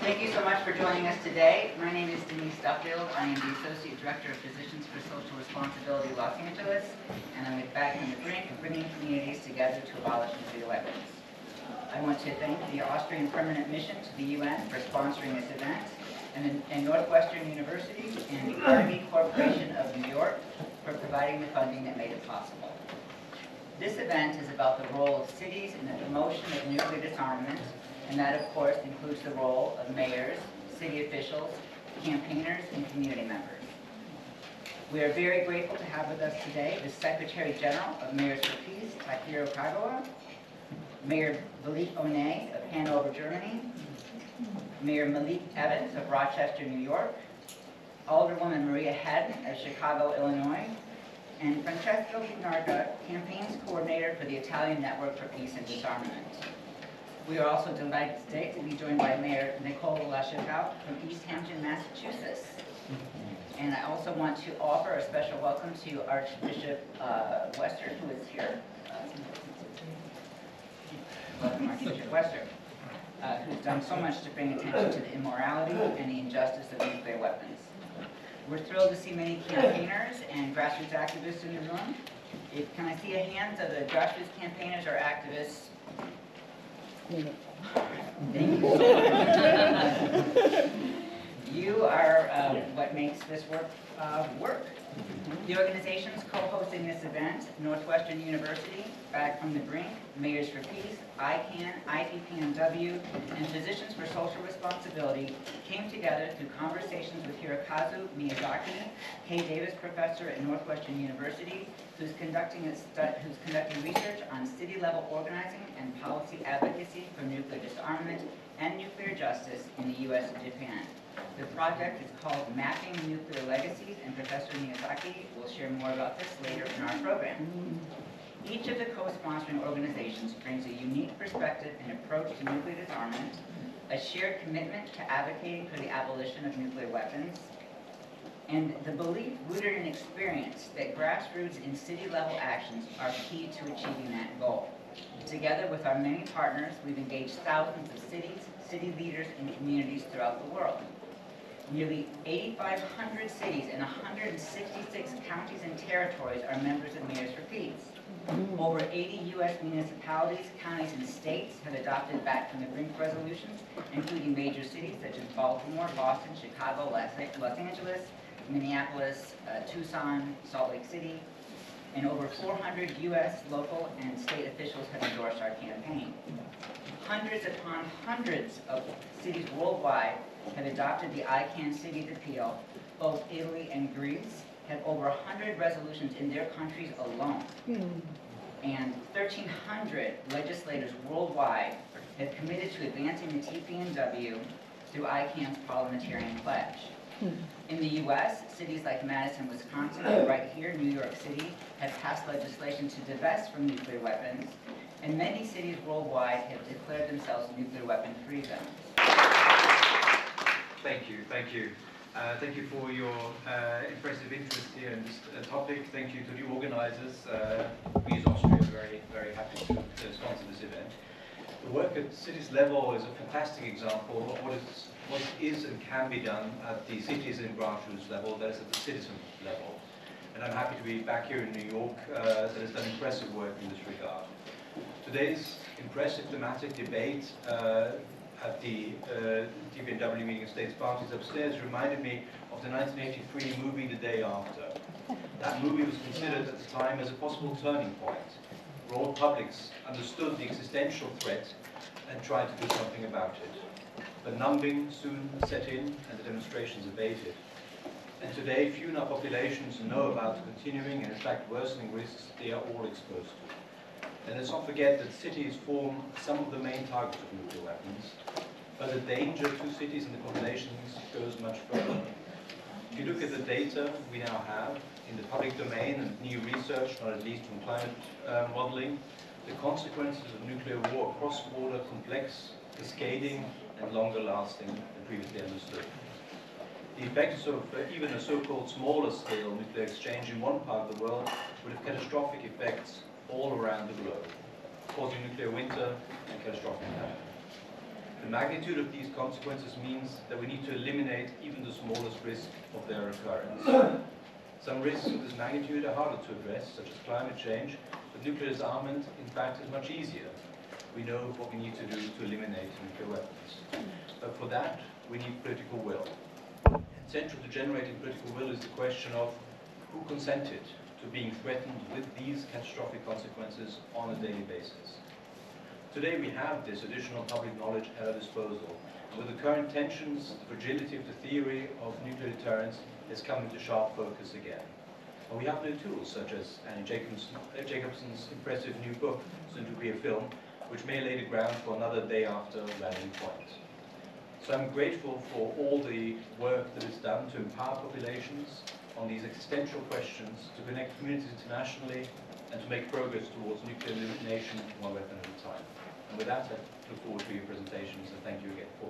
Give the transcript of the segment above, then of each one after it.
Thank you so much for joining us today. My name is Denise Duffield. I am the Associate Director of Physicians for Social Responsibility, Los Angeles, and I'm back from the Brink, bringing communities together to abolish nuclear weapons. I want to thank the Austrian Permanent Mission to the UN for sponsoring this event, and Northwestern University and the Carnegie Corporation of New York for providing the funding that made it possible. This event is about the role of cities in the promotion of nuclear disarmament, and that, of course, includes the role of mayors, city officials, campaigners, and community members. We are very grateful to have with us today the Secretary General of Mayors for Peace, Takehiro Kagawa, Mayor Belit Onay of Hannover, Germany, Mayor Malik of Rochester, New York, Alderwoman Hadden of Chicago, Illinois, and Francesco Vignarca, Campaigns Coordinator for the Italian Network for Peace and Disarmament. We are also delighted today to be joined by Mayor Nicole LaChappelle from Easthampton, Massachusetts. And I also want to offer a special welcome to Archbishop Wester, who is here. Welcome, Archbishop Wester, who's done so much to bring attention to the immorality and the injustice of nuclear weapons. We're thrilled to see many campaigners and grassroots activists in the room. Can I see a hand of the grassroots campaigners or activists? Thank you so much. You are what makes this work work. The organizations co-hosting this event, Northwestern University, Back from the Brink, Mayors for Peace, ICANN, IPPNW, and Physicians for Social Responsibility, came together through conversations with Hirokazu Miyazaki, Kay Davis Professor at Northwestern University, who's conducting research on city-level organizing and policy advocacy for nuclear disarmament and nuclear justice in the U.S. and Japan. The project is called Mapping Nuclear Legacies, and Professor Miyazaki will share more about this later in our program. Each of the co-sponsoring organizations brings a unique perspective and approach to nuclear disarmament, a shared commitment to advocating for the abolition of nuclear weapons, and the belief rooted in experience that grassroots and city-level actions are key to achieving that goal. Together with our many partners, we've engaged thousands of cities, city leaders, and communities throughout the world. Nearly 8,500 cities and 166 counties and territories are members of Mayors for Peace. Over 80 U.S. municipalities, counties, and states have adopted Back from the Brink resolutions, including major cities such as Baltimore, Boston, Chicago, Los Angeles, Minneapolis, Tucson, Salt Lake City, and over 400 U.S. local and state officials have endorsed our campaign. Hundreds upon hundreds of cities worldwide have adopted the ICANN Cities Appeal. Both Italy and Greece have over 100 resolutions in their countries alone. And 1,300 legislators worldwide have committed to advancing the TPNW through ICANN's parliamentarian pledge. In the U.S., cities like Madison, Wisconsin, and right here, New York City, have passed legislation to divest from nuclear weapons, and many cities worldwide have declared themselves nuclear weapon-free zones. Thank you. Thank you for your impressive interest here in this topic. Thank you to the organizers. We as Austria are very, very happy to sponsor this event. The work at cities level is a fantastic example of what is and can be done at the cities and grassroots level, that is at the citizen level. And I'm happy to be back here in New York that has done impressive work in this regard. Today's impressive thematic debate at the TPNW meeting of states parties upstairs reminded me of the 1983 movie The Day After. That movie was considered at the time as a possible turning point. Broad publics understood the existential threat and tried to do something about it. But numbing soon set in and the demonstrations abated. And today, few in our populations know about the continuing and in fact worsening risks they are all exposed to. And let's not forget that cities form some of the main targets of nuclear weapons, but the danger to cities and the populations goes much further. If you look at the data we now have in the public domain and new research, not at least from climate modeling, the consequences of nuclear war are cross-border, complex, cascading, and longer lasting than previously understood. The effects of even a so-called smaller scale nuclear exchange in one part of the world would have catastrophic effects all around the globe, causing nuclear winter and catastrophic famine. The magnitude of these consequences means that we need to eliminate even the smallest risk of their occurrence. Some risks of this magnitude are harder to address, such as climate change, but nuclear disarmament, in fact, is much easier. We know what we need to do to eliminate nuclear weapons. But for that, we need political will. And central to generating political will is the question of who consented to being threatened with these catastrophic consequences on a daily basis. Today we have this additional public knowledge at our disposal. With the current tensions, the fragility of the theory of nuclear deterrence has come into sharp focus again. And we have new tools such as Annie Jacobson's impressive new book, soon to be a film, which may lay the ground for another day after rallying point. So I'm grateful for all the work that is done to empower populations on these existential questions, to connect communities internationally, and to make progress towards nuclear elimination one weapon at a time. And with that, I look forward to your presentations, and thank you again for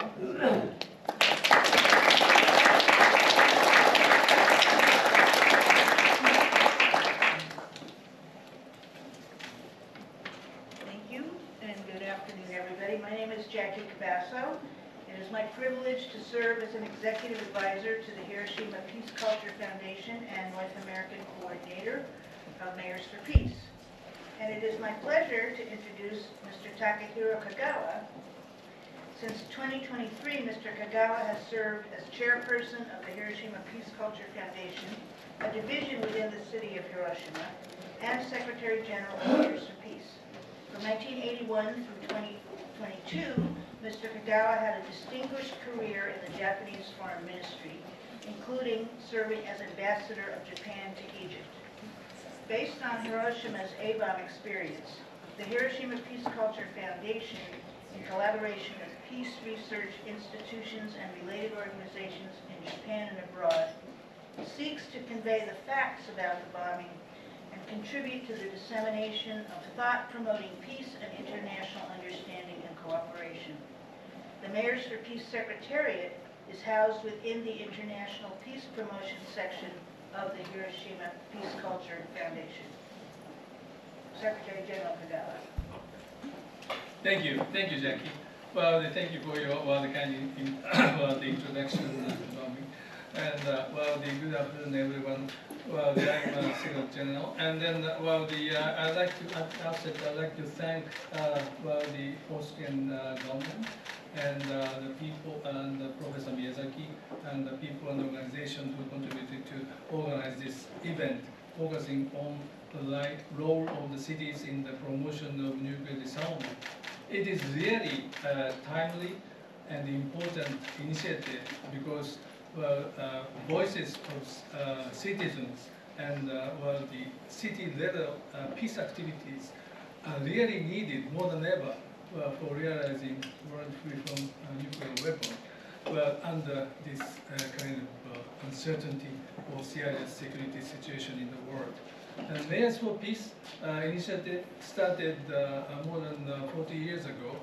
My name is Jackie Cabasso. It is my privilege to serve as an executive advisor to the Hiroshima Peace Culture Foundation and North American coordinator of Mayors for Peace. And it is my pleasure to introduce Mr. Takehiro Kagawa. Since 2023, Mr. Kagawa has served as chairperson of the Hiroshima Peace Culture Foundation, a division within the city of Hiroshima, and Secretary General of Mayors for Peace. From 1981 through 2022, Mr. Kagawa had a distinguished career in the Japanese Foreign Ministry, including serving as ambassador of Japan to Egypt. Based on Hiroshima's A-bomb experience, the Hiroshima Peace Culture Foundation, in collaboration with peace research institutions and related organizations in Japan and abroad, seeks to convey the facts about the bombing and contribute to the dissemination of thought promoting peace and international understanding and cooperation. The Mayors for Peace Secretariat is housed within the International Peace Promotion section of the Hiroshima Peace Culture Foundation. Secretary General Kagawa. Thank you, Jackie. Well, thank you for your kind the introduction about me. And good afternoon, everyone. I'm Secretary General, and then I'd like to thank the Austrian government and the people and Professor Miyazaki and the people and organizations who contributed to organize this event, focusing on the role of the cities in the promotion of nuclear disarmament. It is really a timely and important initiative because voices of citizens and the city level peace activities are really needed more than ever for realizing world free from nuclear weapons under this kind of uncertainty or serious security situation in the world. The Mayors for Peace initiative started more than 40 years ago.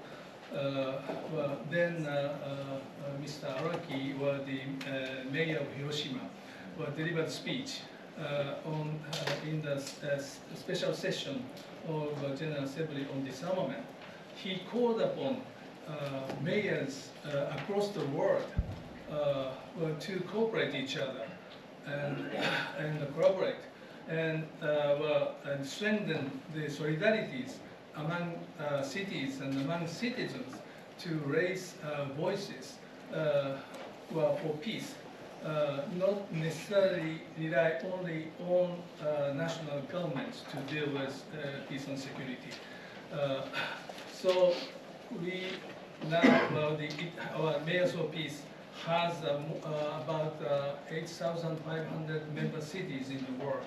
Then Mr. Araki, the mayor of Hiroshima, delivered a speech in the special session of the General Assembly on disarmament. He called upon mayors across the world to cooperate each other and collaborate and strengthen the solidarities among cities and among citizens to raise voices for peace, not necessarily rely only on national governments to deal with peace and security. So we now, our Mayors for Peace has about 8,500 member cities in the world.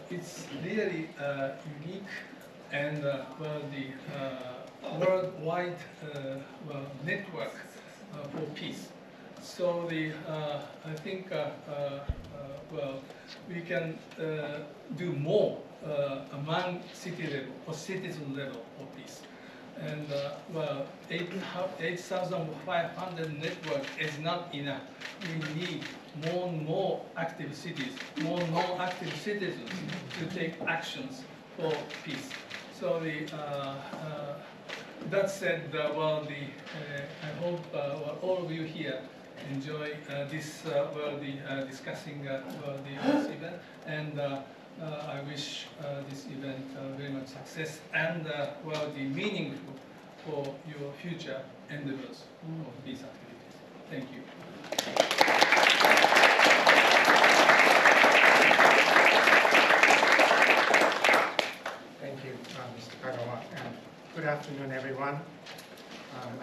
It's really unique and the worldwide network for peace. So I think we can do more among city level or citizen level for peace. And 8,500 network is not enough. We need more and more active cities, more and more active citizens to take actions for peace. So that said, I hope all of you here enjoy this discussing this event, and I wish this event very much success and the meaningful for your future endeavors of these activities. Thank you. Thank you, Mr. Kagawa, and good afternoon, everyone.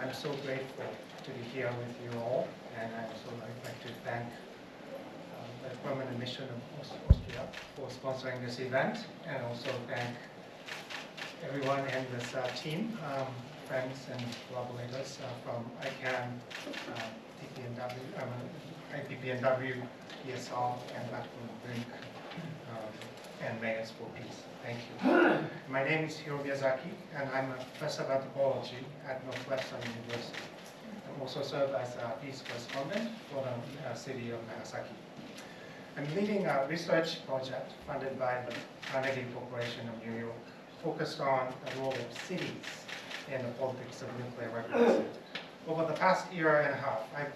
I'm so grateful to be here with you all, and I also like to thank the Permanent Mission of Austria for sponsoring this event, and also thank everyone in this team, friends and collaborators from ICANN, IPPNW, ESR, and Brink, and Mayors for Peace. Thank you. My name is Hirokazu Miyazaki, and I'm a professor of anthropology at Northwestern University. I also serve as a peace correspondent for the city of Nagasaki. I'm leading a research project funded by the Carnegie Corporation of New York, focused on the role of cities in the politics of nuclear weapons. Over the past year and a half, I've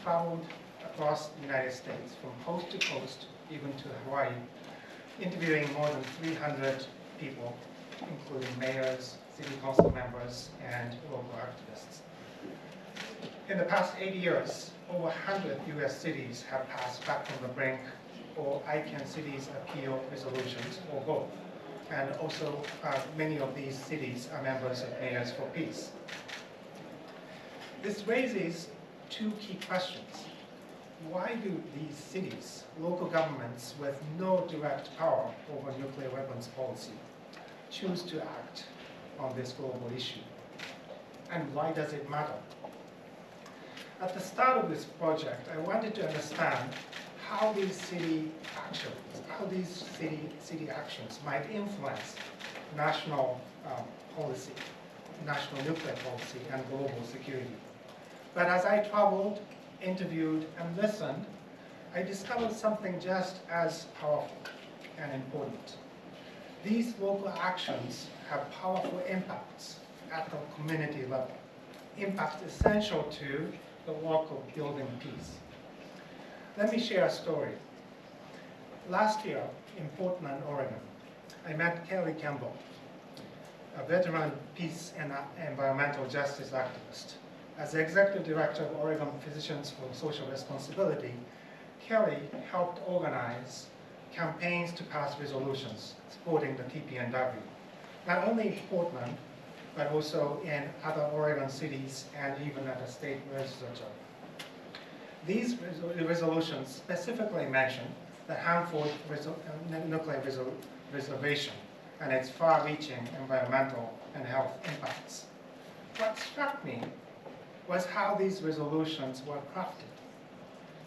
traveled across the United States, from coast to coast, even to Hawaii, interviewing more than 300 people, including mayors, city council members, and local activists. In the past 8 years, over 100 US cities have passed back from the Brink or ICANN cities appeal resolutions, or both. And also, many of these cities are members of Mayors for Peace. This raises two key questions. Why do these cities, local governments with no direct power over nuclear weapons policy, choose to act on this global issue? And why does it matter? At the start of this project, I wanted to understand how these city actions might influence national policy, national nuclear policy, and global security. But as I traveled, interviewed, and listened, I discovered something just as powerful and important. These local actions have powerful impacts at the community level, impacts essential to the work of building peace. Let me share a story. Last year in Portland, Oregon, I met Kelly Campbell, a veteran peace and environmental justice activist. As the executive director of Oregon Physicians for Social Responsibility, Kelly helped organize campaigns to pass resolutions supporting the TPNW, not only in Portland, but also in other Oregon cities and even at the state legislature. These resolutions specifically mention the harmful nuclear reservation and its far-reaching environmental and health impacts. What struck me was how these resolutions were crafted.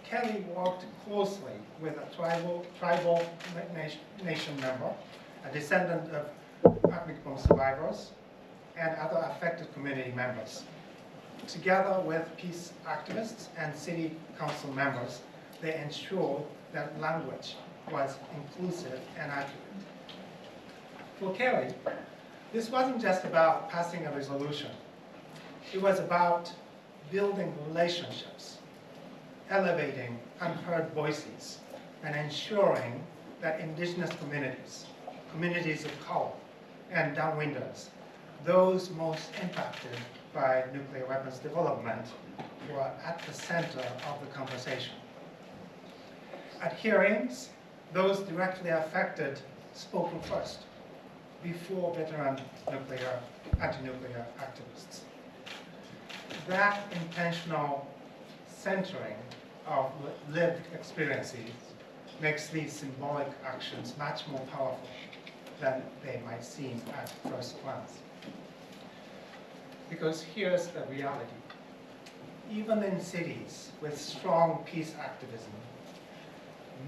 Kelly worked closely with a tribal nation member, a descendant of atomic bomb survivors, and other affected community members. Together with peace activists and city council members, they ensured that language was inclusive and accurate. For Kelly, this wasn't just about passing a resolution. It was about building relationships, elevating unheard voices, and ensuring that indigenous communities, communities of color, and downwinders, those most impacted by nuclear weapons development, were at the center of the conversation. At hearings, those directly affected spoke first, before veteran anti-nuclear activists. That intentional centering of lived experiences makes these symbolic actions much more powerful than they might seem at first glance. Because here's the reality. Even in cities with strong peace activism,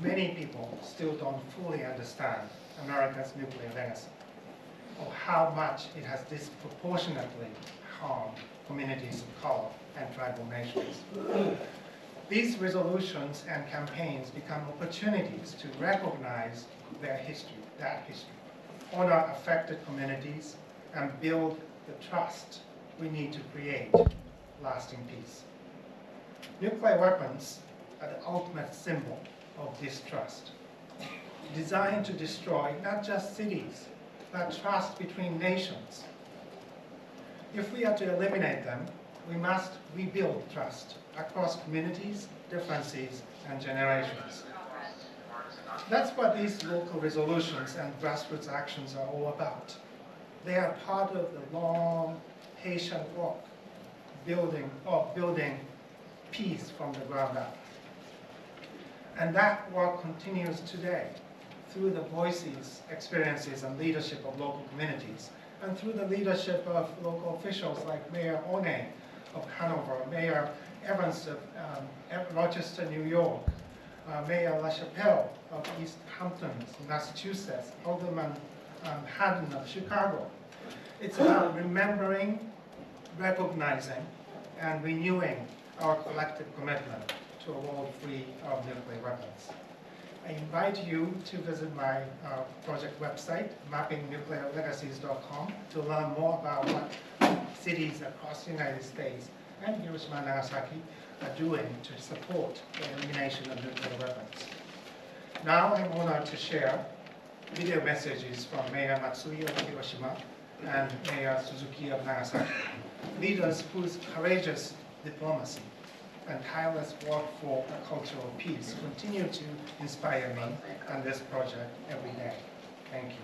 many people still don't fully understand America's nuclear legacy, or how much it has disproportionately harmed communities of color and tribal nations. These resolutions and campaigns become opportunities to recognize that history, honor affected communities, and build the trust we need to create lasting peace. Nuclear weapons are the ultimate symbol of distrust, designed to destroy not just cities, but trust between nations. If we are to eliminate them, we must rebuild trust across communities, differences, and generations. That's what these local resolutions and grassroots actions are all about. They are part of the long, patient work building peace from the ground up. And that work continues today through the voices, experiences, and leadership of local communities, and through the leadership of local officials like Mayor Onay of Hannover, Mayor Evans of Rochester, New York, Mayor LaChappelle of Easthampton, Massachusetts, Alderwoman Hadden of Chicago. It's about remembering, recognizing, and renewing our collective commitment to a world free of nuclear weapons. I invite you to visit my project website, mappingnuclearlegacies.com, to learn more about what cities across the United States and Hiroshima and Nagasaki are doing to support the elimination of nuclear weapons. Now I'm honored to share video messages from Mayor Matsui of Hiroshima and Mayor Suzuki of Nagasaki, leaders whose courageous diplomacy and tireless work for a culture of peace continue to inspire me and this project every day. Thank you.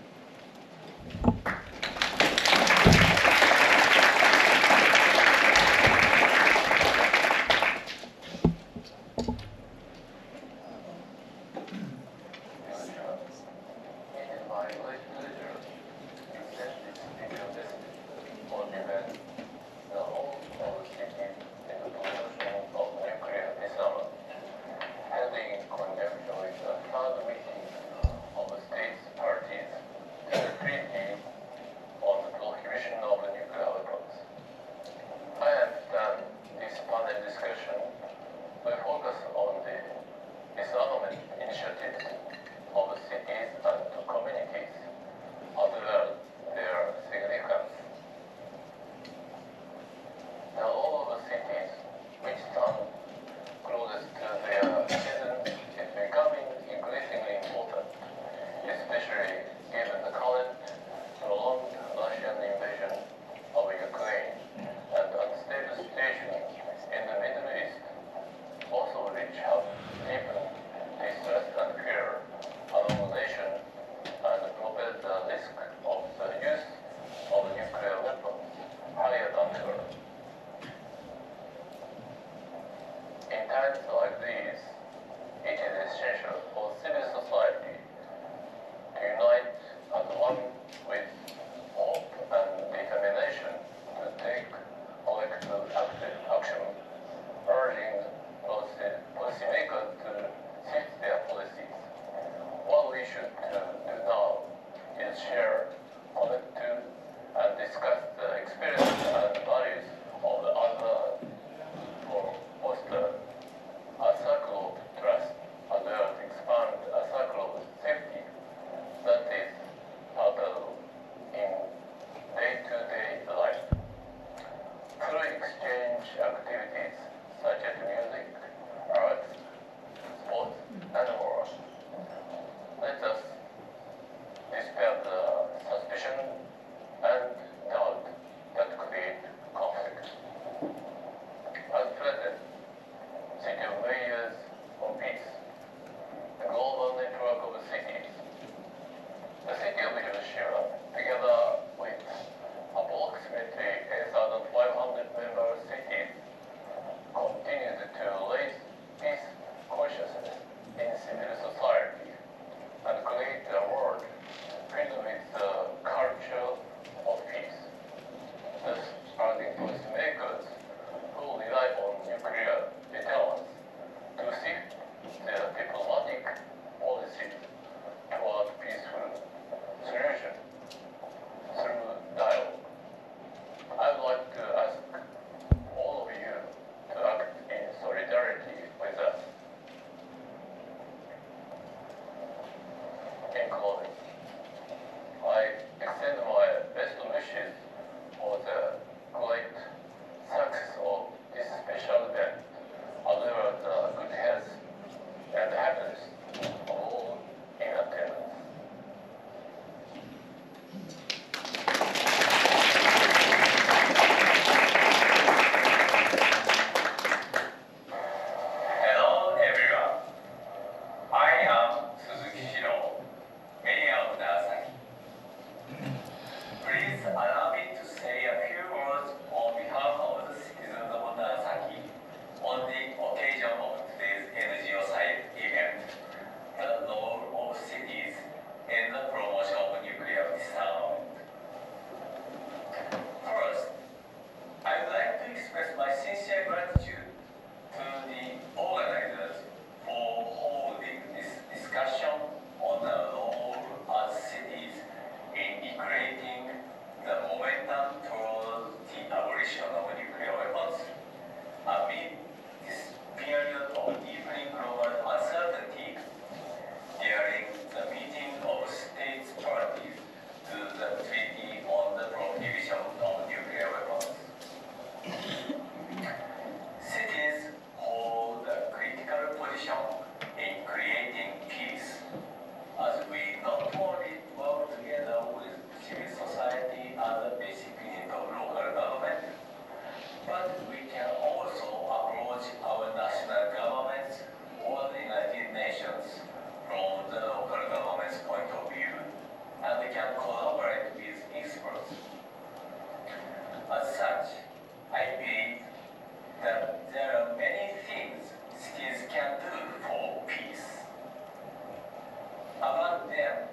them,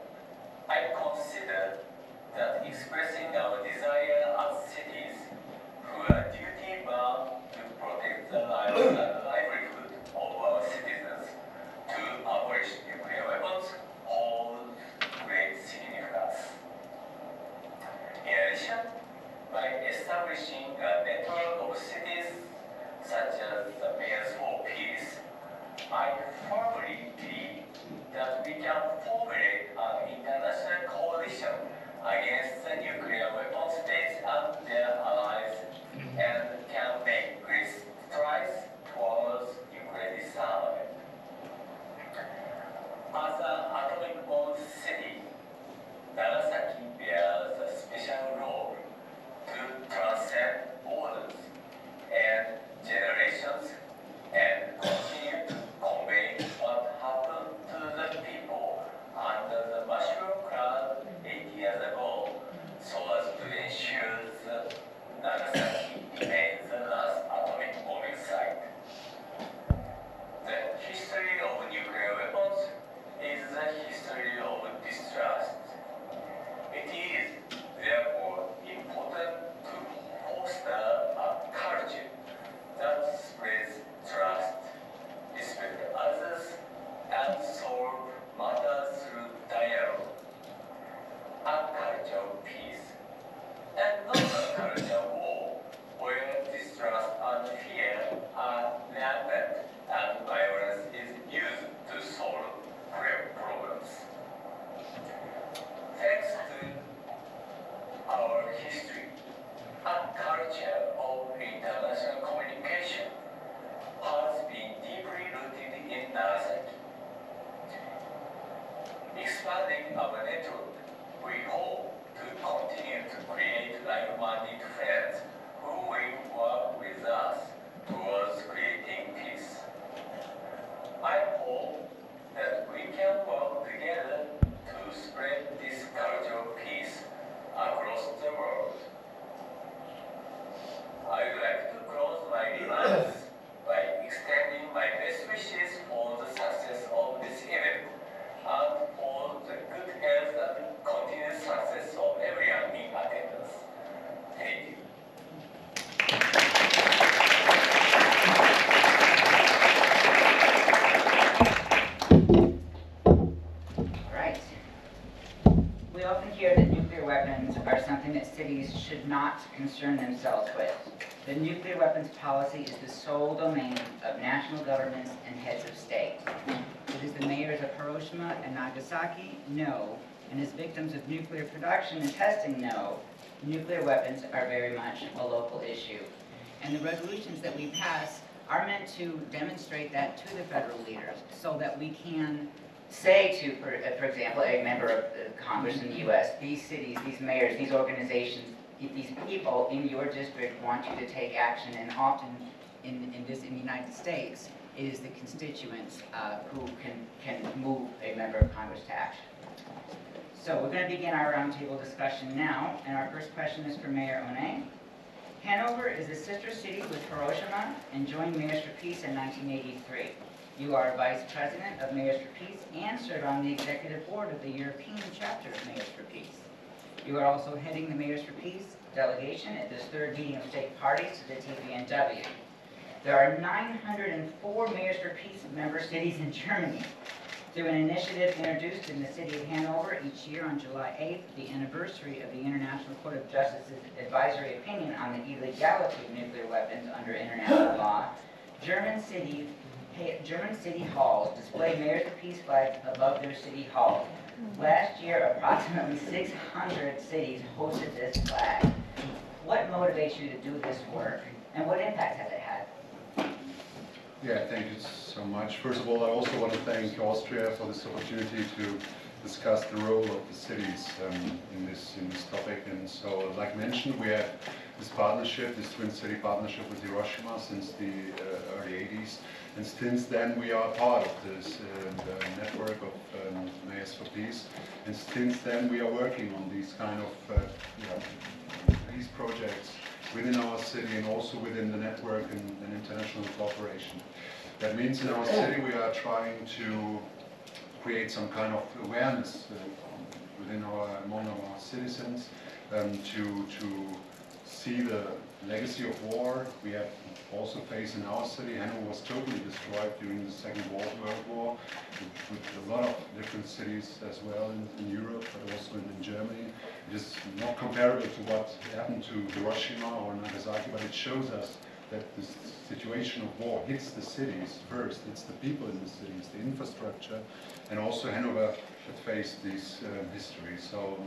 I consider that expressing our desire as cities who are duty-bound to protect the lives and livelihood of our citizens to abolish nuclear weapons holds great significance. In addition, by establishing a network of cities such as the Mayors for Peace, I firmly believe that we can formulate an international coalition against the nuclear weapon states and their allies and can make great strides towards nuclear disarmament. As an atomic bomb city, Nagasaki bears a special role to transcend borders and generations and continue to convey what happened to the people under the mushroom cloud 8 years ago, so as to ensure that Nagasaki remains the last atomic bombing site. The history of nuclear weapons is the history of distrust. It is therefore important to foster a culture that spreads trust, respect others, and solve matters through dialogue. A culture of peace, and not a culture of war, where distrust and fear are rampant and violence is used to solve problems. Thanks to our history, a culture of international communication has been deeply rooted in Nagasaki. Expanding our network, we hope to continue to create like-minded friends who will work with us towards creating peace. I hope that we can work together to spread this culture of peace across the world. I would like to close my remarks by extending my best wishes for the success of this event and for the good health and continued success of everyone in attendance. Thank you. All right. We often hear that nuclear weapons are something that cities should not concern themselves with. The nuclear weapons policy is the sole domain of national governments and heads of state. It is the mayors of Hiroshima and Nagasaki? No. And as victims of nuclear production and testing? No. Nuclear weapons are very much a local issue. And the resolutions that we pass are meant to demonstrate that to the federal leaders so that we can say to, for example, a member of Congress in the U.S., these cities, these mayors, these organizations, these people in your district want you to take action, and often in the United States, it is the constituents who can move a member of Congress to action. So we're going to begin our roundtable discussion now, and our first question is for Mayor Onay. Hannover is a sister city with Hiroshima and joined Mayors for Peace in 1983. You are Vice President of Mayors for Peace and serve on the Executive Board of the European chapter of Mayors for Peace. You are also heading the Mayors for Peace delegation at this third meeting of state parties to the TPNW. There are 904 Mayors for Peace member cities in Germany. Through an initiative introduced in the city of Hanover each year on July 8th, the anniversary of the International Court of Justice's advisory opinion on the illegality of nuclear weapons under international law, German city halls display Mayors for Peace flags above their city halls. Last year, approximately 600 cities hosted this flag. What motivates you to do this work, and what impact has it had? Yeah, thank you so much. First of all, I also want to thank Austria for this opportunity to discuss the role of the cities in this topic. And so, like mentioned, we have this partnership, this twin city partnership with Hiroshima since the early 80s. And since then, we are part of this network of Mayors for Peace. And since then, we are working on these kind of peace projects within our city and also within the network and international cooperation. That means in our city we are trying to create some kind of awareness among our citizens, to see the legacy of war we have also faced in our city. Hannover was totally destroyed during the Second World War, with a lot of different cities as well in Europe, but also in Germany. It is not comparable to what happened to Hiroshima or Nagasaki, but it shows us that this situation of war hits the cities first. It's the people in the cities, the infrastructure, and also Hannover had faced this history. So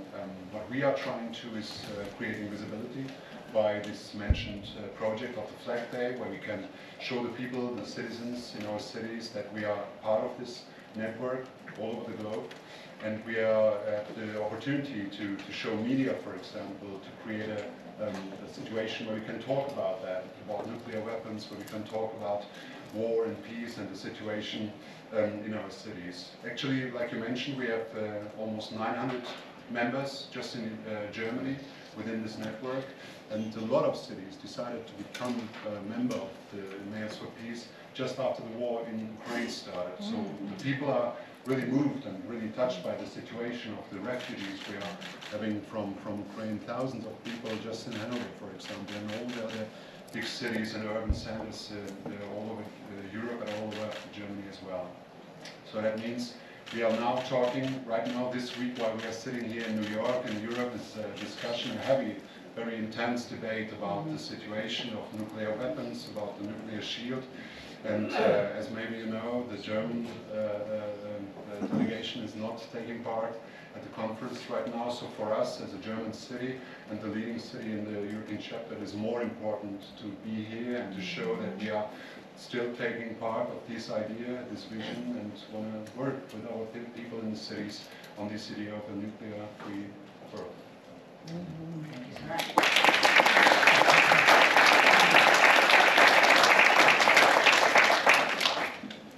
what we are trying to is creating visibility by this mentioned project of the Flag Day, where we can show the people, the citizens in our cities, that we are part of this network all over the globe. And we are at the opportunity to show media, for example, to create a situation where we can talk about that, about nuclear weapons, where we can talk about war and peace and the situation in our cities. Actually, like you mentioned, we have almost 900 members just in Germany within this network, and a lot of cities decided to become a member of the Mayors for Peace just after the war in Ukraine started. So the people are really moved and really touched by the situation of the refugees we are having from Ukraine. Thousands of people just in Hannover, for example, and all the other big cities and urban centers all over Europe and all over Germany as well. So that means we are now talking right now this week while we are sitting here in New York and Europe is a discussion, a heavy, very intense debate about the situation of nuclear weapons, about the nuclear shield. And as maybe you know, the German delegation is not taking part at the conference right now. So for us as a German city and the leading city in the European chapter, it is more important to be here and to show that we are still taking part of this idea, this vision, and want to work with our people in the cities on this idea of a nuclear-free world. Thank you so much.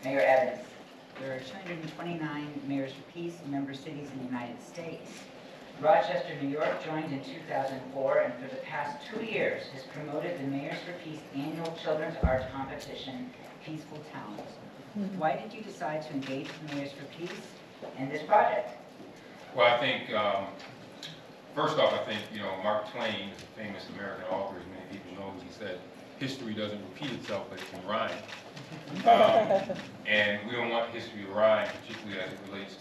Mayor Evans, there are 229 Mayors for Peace member cities in the United States. Rochester, New York joined in 2004 and for the past 2 years has promoted the Mayors for Peace annual children's art competition, Peaceful Talents. Why did you decide to engage the Mayors for Peace in this project? Well, I think, first off, I think, Mark Twain, the famous American author, as many people know, he said, history doesn't repeat itself, but it can rhyme. And we don't want history to rhyme, particularly as it relates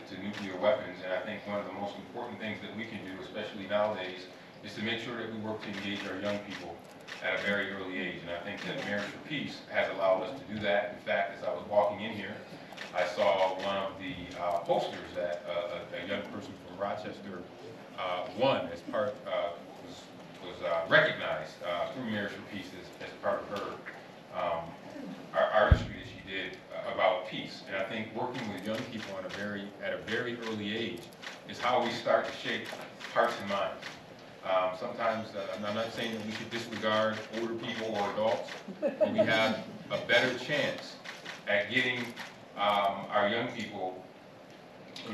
to nuclear weapons. And I think one of the most important things that we can do, especially nowadays, is to make sure that we work to engage our young people at a very early age. And I think that Mayors for Peace has allowed us to do that. In fact, as I was walking in here, I saw one of the posters that a young person from Rochester won as part, was recognized through Mayors for Peace as part of her artistry that she did about peace. And I think working with young people at a very early age is how we start to shape hearts and minds. Sometimes, I'm not saying that we should disregard older people or adults, but we have a better chance at getting our young people,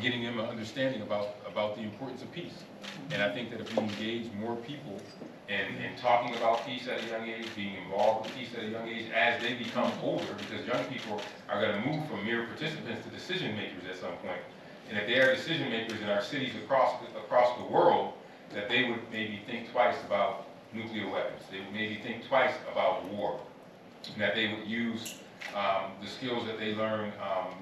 getting them an understanding about the importance of peace. And I think that if we engage more people in talking about peace at a young age, being involved with peace at a young age as they become older, because young people are going to move from mere participants to decision makers at some point. And if they are decision makers in our cities across the world, that they would maybe think twice about nuclear weapons. They would maybe think twice about war. And that they would use the skills that they learn,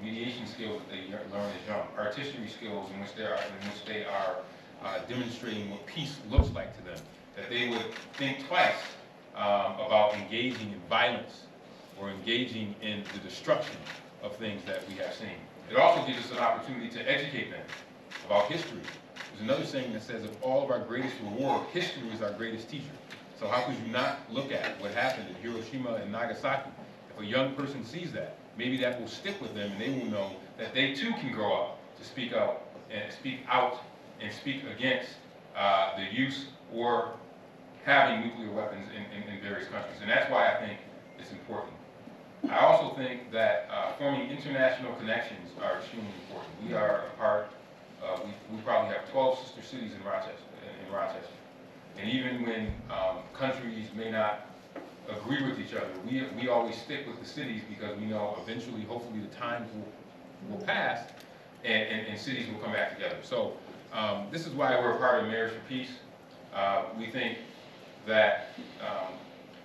mediation skills that they learn as young, artistry skills in which they are demonstrating what peace looks like to them. That they would think twice about engaging in violence or engaging in the destruction of things that we have seen. It also gives us an opportunity to educate them about history. There's another saying that says, of all of our greatest reward, history is our greatest teacher. So how could you not look at what happened in Hiroshima and Nagasaki? If a young person sees that, maybe that will stick with them and they will know that they too can grow up to speak out and speak against the use or having nuclear weapons in various countries. And that's why I think it's important. I also think that forming international connections are extremely important. We are a part, we probably have 12 sister cities in Rochester. And even when countries may not agree with each other, we always stick with the cities because we know eventually, hopefully the times will pass and cities will come back together. So this is why we're a part of Mayors for Peace. We think that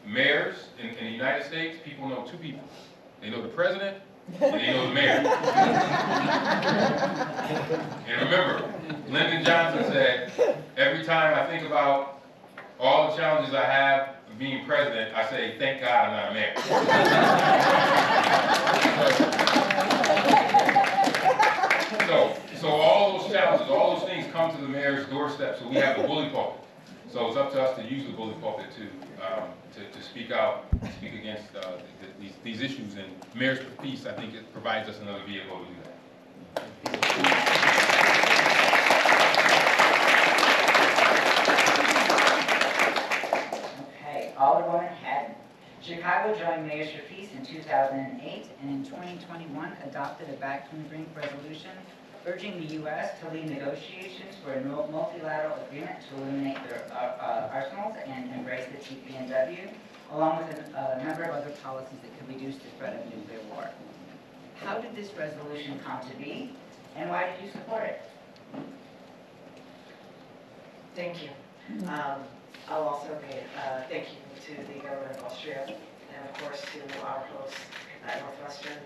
mayors in the United States, people know two people. They know the president and they know the mayor. And remember, Lyndon Johnson said, every time I think about all the challenges I have of being president, I say, thank God I'm not a mayor. So all those challenges, all those things come to the mayor's doorstep, so we have the bully pulpit. So it's up to us to use the bully pulpit to speak out, speak against these issues. And Mayors for Peace, I think it provides us another vehicle to do that. Okay, Alderwoman Hadden. Chicago joined Mayors for Peace in 2008 and in 2021 adopted a Back from the Brink resolution urging the U.S. to lead negotiations for a multilateral agreement to eliminate their arsenals and embrace the TPNW, along with a number of other policies that could reduce the threat of nuclear war. How did this resolution come to be, and why did you support it? Thank you. I'll also be thank you to the government of Austria and of course to our host at Northwestern.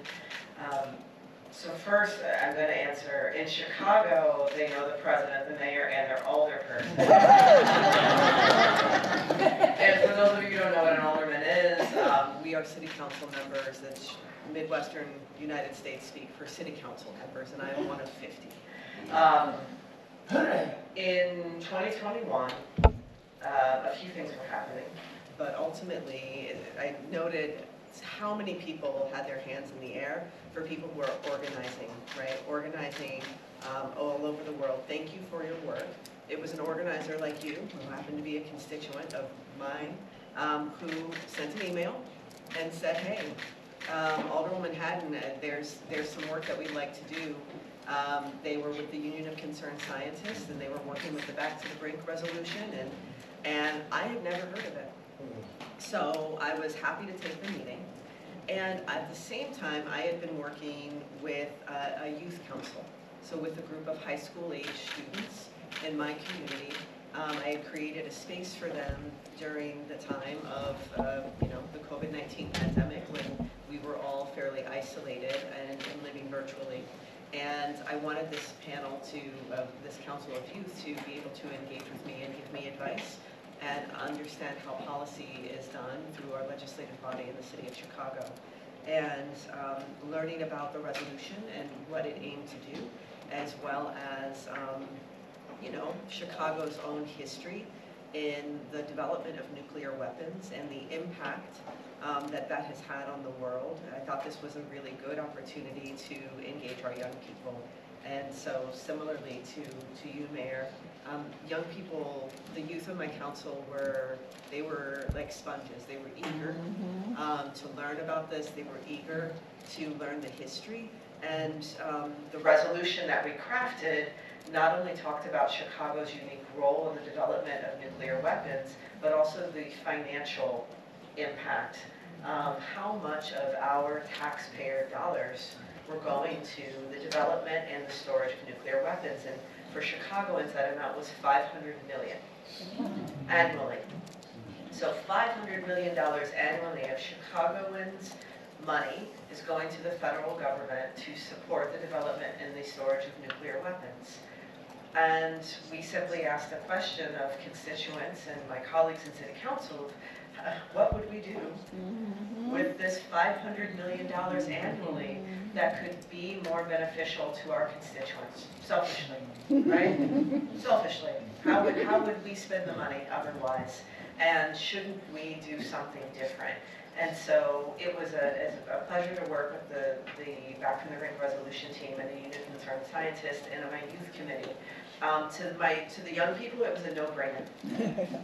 So first, I'm going to answer, in Chicago, they know the president, the mayor, and their alderperson. And for those of you who don't know what an alderman is, we are city council members that Midwestern United States speak for city council members, and I am one of 50. In 2021, a few things were happening, but ultimately, I noted how many people had their hands in the air for people who are organizing, right? Organizing all over the world. Thank you for your work. It was an organizer like you, who happened to be a constituent of mine, who sent an email and said, hey, Alderwoman Hadden, there's some work that we'd like to do. They were with the Union of Concerned Scientists, and they were working with the Back to the Brink resolution, and I had never heard of it. So I was happy to take the meeting. And at the same time, I had been working with a youth council. So with a group of high school age students in my community, I had created a space for them during the time of the COVID-19 pandemic, when we were all fairly isolated and living virtually. And I wanted this panel this council of youth to be able to engage with me and give me advice and understand how policy is done through our legislative body in the city of Chicago. And learning about the resolution and what it aimed to do, as well as, Chicago's own history in the development of nuclear weapons and the impact that has had on the world. I thought this was a really good opportunity to engage our young people. And so similarly to you, Mayor, young people, the youth of my council were like sponges. They were eager to learn about this. They were eager to learn the history. And the resolution that we crafted not only talked about Chicago's unique role in the development of nuclear weapons, but also the financial impact. How much of our taxpayer dollars were going to the development and the storage of nuclear weapons. And for Chicagoans, that amount was $500 million annually. So $500 million annually of Chicagoans' money is going to the federal government to support the development and the storage of nuclear weapons. And we simply asked a question of constituents and my colleagues in city council, what would we do with this $500 million annually that could be more beneficial to our constituents? Selfishly, right? Selfishly. How would we spend the money otherwise? And shouldn't we do something different? And so it was a pleasure to work with the Back from the Brink resolution team and the Union of Concerned Scientists and my youth committee. To the young people, it was a no-brainer,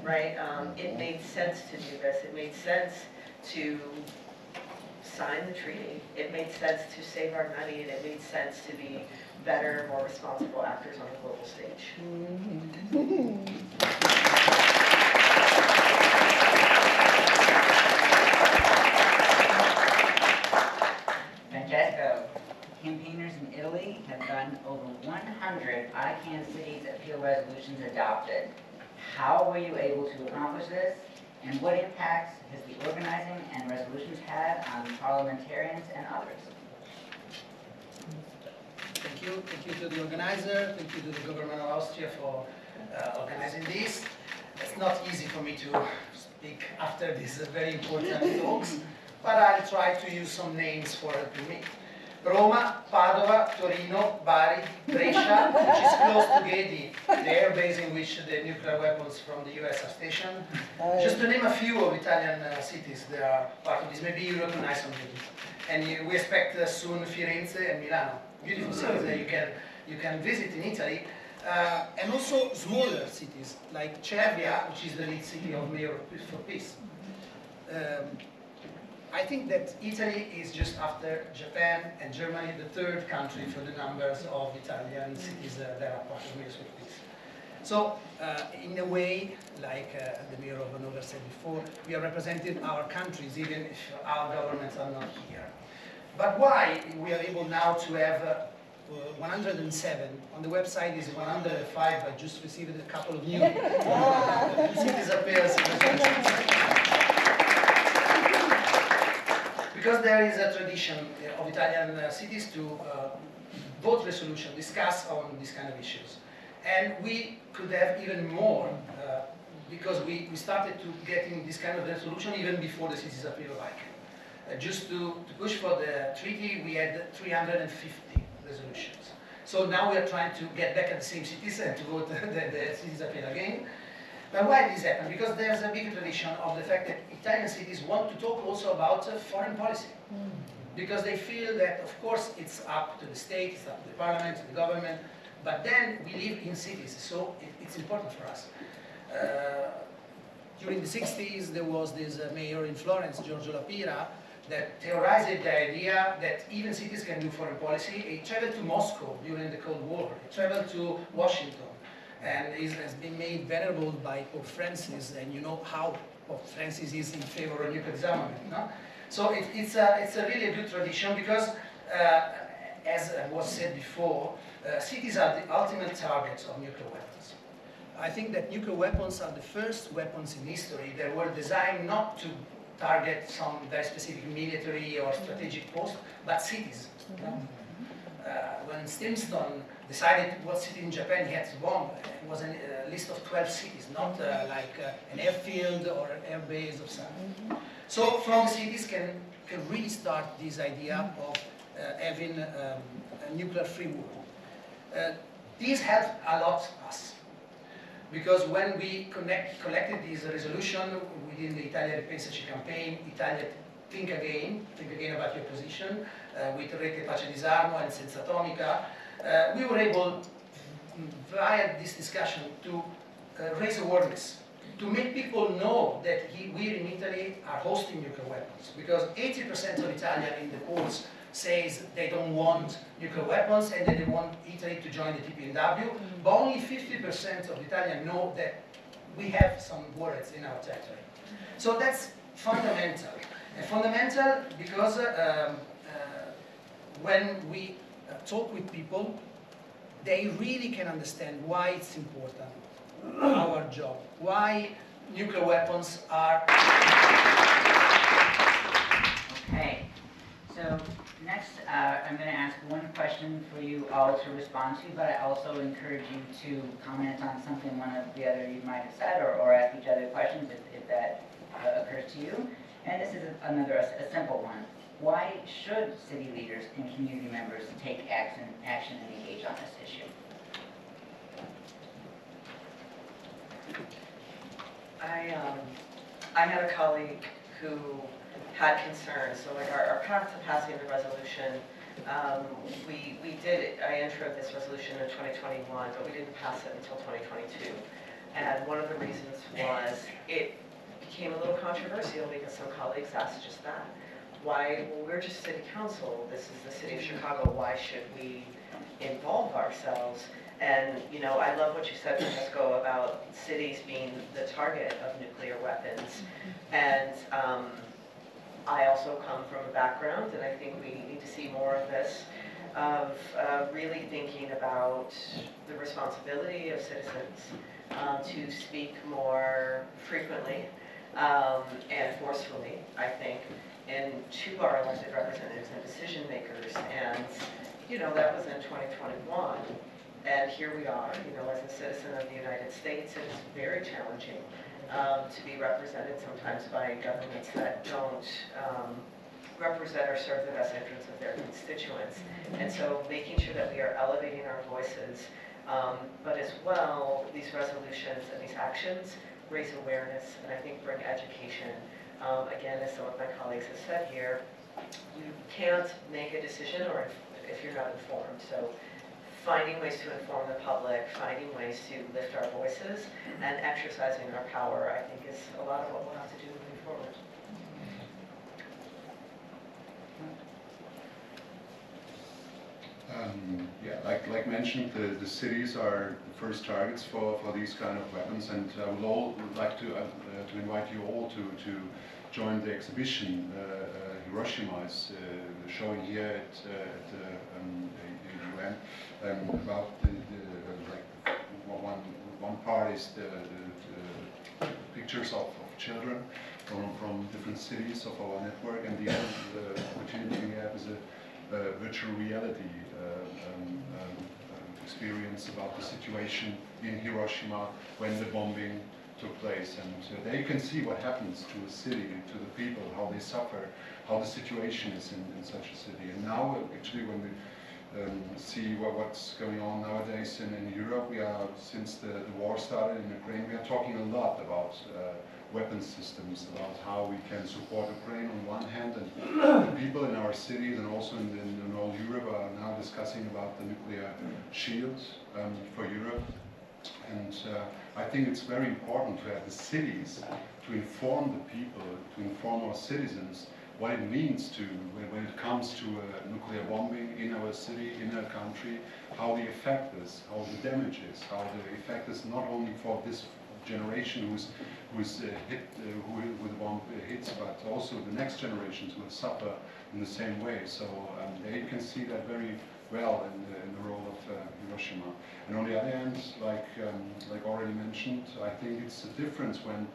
right? It made sense to do this. It made sense to sign the treaty. It made sense to save our money, and it made sense to be better, more responsible actors on the global stage. Francesco, campaigners in Italy have done over 100 ICANN cities appeal resolutions adopted. How were you able to accomplish this? And what impacts has the organizing and resolutions had on parliamentarians and others? Thank you. Thank you to the organizer. Thank you to the government of Austria for organizing this. It's not easy for me to speak after these very important talks, but I'll try to use some names for helping me. Roma, Padova, Torino, Bari, Brescia, which is close to Gedi, the air base in which the nuclear weapons from the US are stationed. Just to name a few of Italian cities that are part of this. Maybe you recognize some names. And we expect soon Firenze and Milano. Beautiful cities that you can visit in Italy. And also smaller cities like Cervia, which is the lead city of Mayor for Peace. I think that Italy is just after Japan and Germany the third country for the numbers of Italian cities that are part of Mayors for Peace. So, in a way, like the Mayor of Hannover said before, we are representing our countries even if our governments are not here. But why we are able now to have 107, on the website is 105, I just received a couple of new cities appeals. Because there is a tradition of Italian cities to vote resolution, discuss on these kind of issues. And we could have even more because we started to getting this kind of resolution even before the cities appeal of ICANN. Just to push for the treaty, we had 350 resolutions. So now we are trying to get back at the same cities and to vote the cities appeal again. But why this happened? Because there's a big tradition of the fact that Italian cities want to talk also about foreign policy. Because they feel that, of course, it's up to the state, it's up to the parliament, to the government, but then we live in cities, so it's important for us. During the 60s, there was this mayor in Florence, Giorgio La Pira, that theorized the idea that even cities can do foreign policy. He traveled to Moscow during the Cold War. He traveled to Washington. And has been made venerable by Pope Francis, and you know how Pope Francis is in favor of nuclear disarmament. No? So it's a really good tradition because, as was said before, cities are the ultimate targets of nuclear weapons. I think that nuclear weapons are the first weapons in history that were designed not to target some very specific military or strategic post, but cities. No? When Stimson decided what city in Japan he had to bomb, it was a list of 12 cities, not like an airfield or an air base or something. So from the cities can really start this idea of having a nuclear-free world. This helped a lot us, because when we collected this resolution within the Italian Pensaci campaign, Italia think again about your position, with Rete Pace Disarmo and Senza Atomica, we were able, via this discussion, to raise awareness, to make people know that we in Italy are hosting nuclear weapons, because 80% of Italians in the polls says they don't want nuclear weapons and that they want Italy to join the TPNW, but only 50% of Italians know that we have some warheads in our territory. So that's fundamental. And fundamental because when we talk with people, they really can understand why it's important, our job, why nuclear weapons are... Okay, so next I'm going to ask one question for you all to respond to, but I also encourage you to comment on something one of the other you might have said, or ask each other questions if that occurs to you. And this is a simple one. Why should city leaders and community members take action and engage on this issue? I had a colleague who had concerns. So like our path to passing the resolution, I introed this resolution in 2021, but we didn't pass it until 2022. And one of the reasons was it became a little controversial because some colleagues asked just that. Why, well, we're just city council, this is the city of Chicago, why should we involve ourselves? And, you know, I love what you said, Francesco, about cities being the target of nuclear weapons. And I also come from a background, and I think we need to see more of this, of really thinking about the responsibility of citizens to speak more frequently and forcefully, I think, and to our elected representatives and decision makers. And, you know, that was in 2021. And here we are, you know, as a citizen of the United States, it is very challenging to be represented sometimes by governments that don't represent or serve the best interests of their constituents. And so making sure that we are elevating our voices, but as well, these resolutions and these actions raise awareness and I think bring education. Again, as some of my colleagues have said here, you can't make a decision or if you're not informed. So finding ways to inform the public, finding ways to lift our voices, and exercising our power, I think is a lot of what we'll have to do moving forward. Yeah, like mentioned, the cities are the first targets for these kind of weapons, and I would like to invite you all to join the exhibition Hiroshima is showing here at the UN about like one part is the pictures of children from different cities of our network, and the other opportunity we have is a virtual reality experience about the situation in Hiroshima when the bombing took place. And there you can see what happens to a city, to the people, how they suffer, how the situation is in such a city. And now, actually, when we see what's going on nowadays in Europe, we are, since the war started in Ukraine, we are talking a lot about weapon systems, about how we can support Ukraine on one hand, and the people in our cities and also in all Europe are now discussing about the nuclear shield for Europe. And I think it's very important to have the cities to inform the people, to inform our citizens what it means to, when it comes to nuclear bombing in our city, in our country, how the effect is, how the damage is, how the effect is not only for this generation who's hit, who the bomb hits, but also the next generations will suffer in the same way. So there you can see that very well in the role of Hiroshima. And on the other hand, like already mentioned, I think it's a difference when,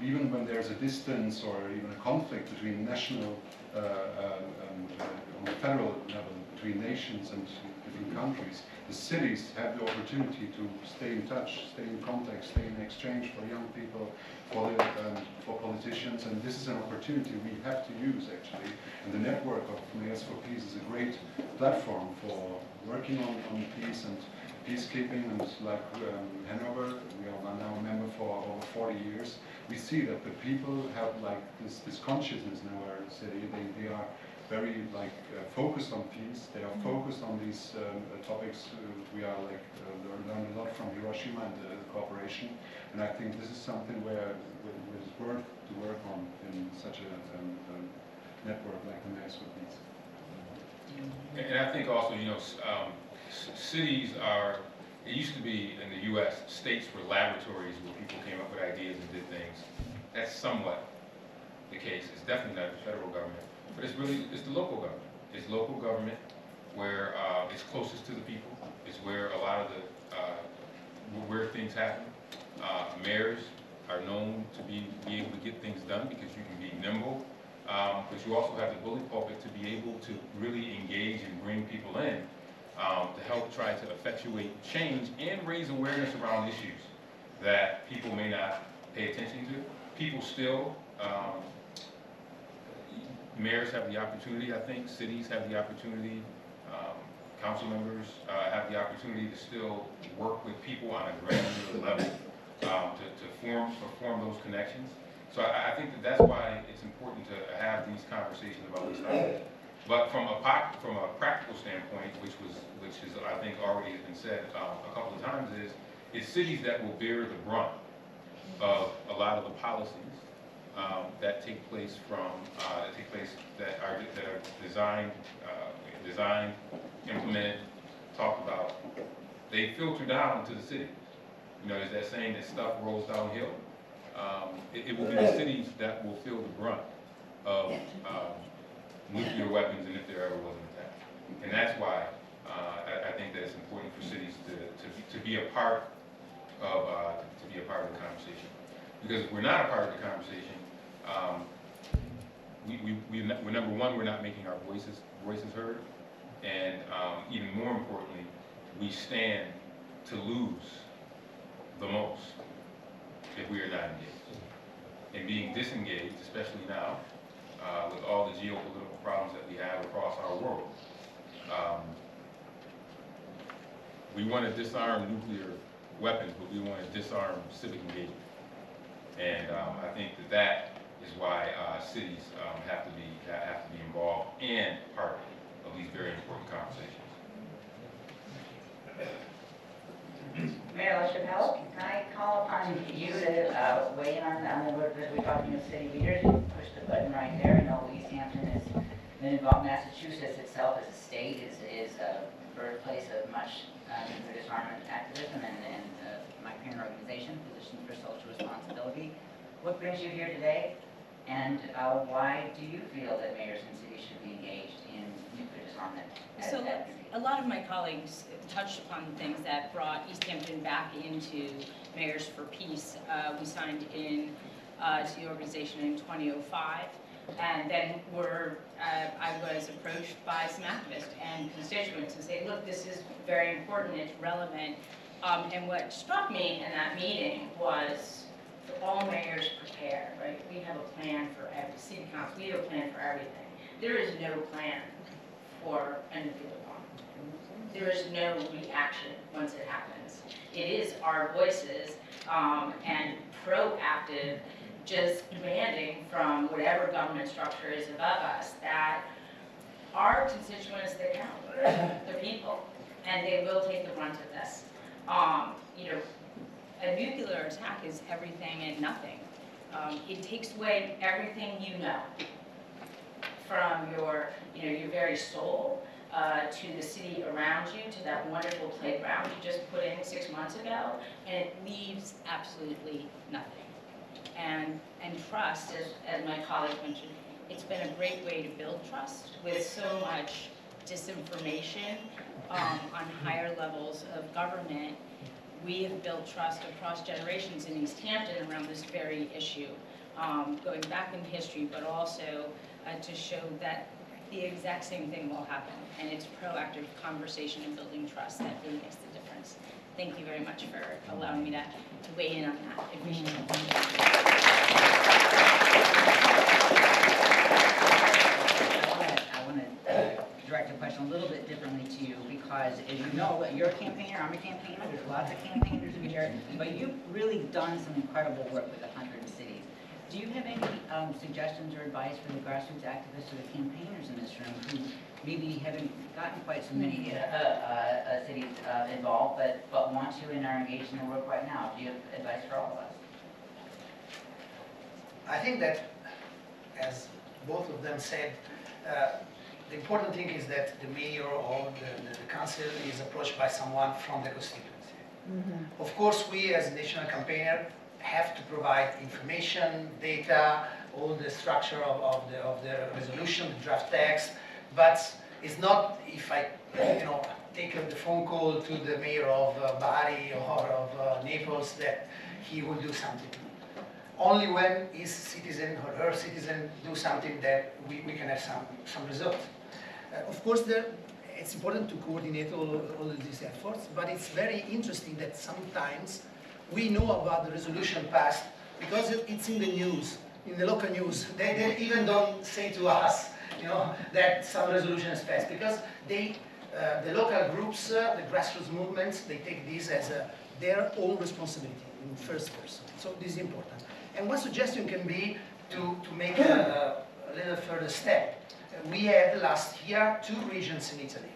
even when there's a distance or even a conflict between national, on the federal level, between nations and different countries, the cities have the opportunity to stay in touch, stay in contact, stay in exchange for young people, for politicians, and this is an opportunity we have to use, actually. And the network of Mayors for Peace is a great platform for working on peace and peacekeeping. And like Hannover, we are now a member for over 40 years. We see that the people have like this consciousness in our city. They are very focused on peace. They are focused on these topics. We are learned a lot from Hiroshima and the cooperation. And I think this is something where it's worth to work on in such a network like the Mayors for Peace. And I think also, you know, cities are, it used to be in the U.S., states were laboratories where people came up with ideas and did things. That's somewhat the case. It's definitely not the federal government, but it's really, it's the local government. It's local government where it's closest to the people. It's where a lot of the, where things happen. Mayors are known to be able to get things done because you can be nimble, but you also have the bully pulpit to be able to really engage and bring people in to help try to effectuate change and raise awareness around issues that people may not pay attention to. People still, mayors have the opportunity, I think, cities have the opportunity, council members have the opportunity to still work with people on a granular level to form those connections. So I think that's why it's important to have these conversations about this topic. But from a practical standpoint, which is I think already has been said a couple of times, is it's cities that will bear the brunt of a lot of the policies that take place that are designed, implemented, talked about. They filter down to the city. You know, there's that saying that stuff rolls downhill. It will be the cities that will feel the brunt of nuclear weapons, and if there ever was an attack. And that's why I think that it's important for cities to be a part of the conversation. Because if we're not a part of the conversation, we're number one, we're not making our voices heard, and even more importantly, we stand to lose the most if we are not engaged. And being disengaged, especially now, with all the geopolitical problems that we have across our world, we want to disarm nuclear weapons, but we want to disarm civic engagement. And I think that is why cities have to be involved and part of these very important conversations. Mayor LaChappelle, can I call upon you to weigh in on the work that we're talking with city leaders? You push the button right there. I know Easthampton has been involved. Massachusetts itself as a state is a birthplace of much nuclear disarmament activism, and my parent organization, Position for Social Responsibility. What brings you here today, and why do you feel that mayors and cities should be engaged in nuclear disarmament? So a lot of my colleagues touched upon the things that brought Easthampton back into Mayors for Peace. We signed in to the organization in 2005, and then I was approached by some activists and constituents and say, look, this is very important, it's relevant. And what struck me in that meeting was for all mayors prepare, right? We have a plan for every city council, we have a plan for everything. There is no plan for a nuclear bomb. There is no reaction once it happens. It is our voices and proactive, just demanding from whatever government structure is above us that our constituents, they count, the people, and they will take the brunt of this. You know, a nuclear attack is everything and nothing. It takes away everything you know, from your very soul to the city around you, to that wonderful playground you just put in 6 months ago, and it leaves absolutely nothing. And trust, as my colleague mentioned, it's been a great way to build trust with so much disinformation on higher levels of government. We have built trust across generations in Easthampton around this very issue, going back in history, but also to show that the exact same thing will happen. And it's proactive conversation and building trust that really makes the difference. Thank you very much for allowing me to weigh in on that. I appreciate it. I want to direct a question a little bit differently to you, because as you know, you're a campaigner, I'm a campaigner, there's lots of campaigners in here, but you've really done some incredible work with 100 cities. Do you have any suggestions or advice for the grassroots activists or the campaigners in this room who maybe haven't gotten quite so many cities involved, but want to and are engaged in the work right now? Do you have advice for all of us? I think that, as both of them said, the important thing is that the mayor or the council is approached by someone from the constituency. Mm-hmm. Of course, we as national campaigner have to provide information, data, all the structure of the resolution, the draft text, but it's not if I take the phone call to the mayor of Bari or of Naples that he will do something. Only when his citizen or her citizen do something that we can have some results. Of course, it's important to coordinate all of these efforts, but it's very interesting that sometimes we know about the resolution passed because it's in the news, in the local news. They even don't say to us, that some resolution is passed, because the local groups, the grassroots movements, they take this as their own responsibility in first person. So this is important. And one suggestion can be to make a little further step. We had last year 2 regions in Italy,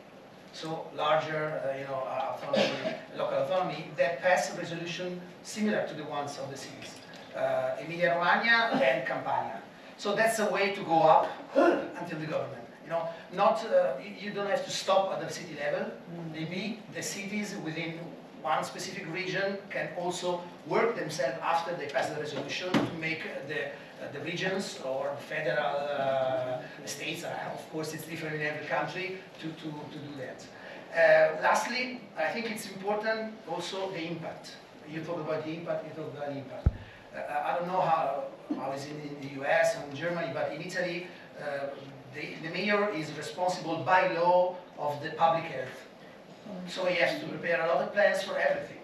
so larger, autonomy, local autonomy, that passed a resolution similar to the ones of the cities, Emilia-Romagna and Campania. So that's a way to go up until the government. You don't have to stop at the city level. Maybe the cities within one specific region can also work themselves after they pass the resolution to make the regions or the federal states, of course it's different in every country, to do that. Lastly, I think it's important also the impact. You talk about the impact, you talk about the impact. I don't know how it's in the US and Germany, but in Italy, the mayor is responsible by law of the public health. So he has to prepare a lot of plans for everything.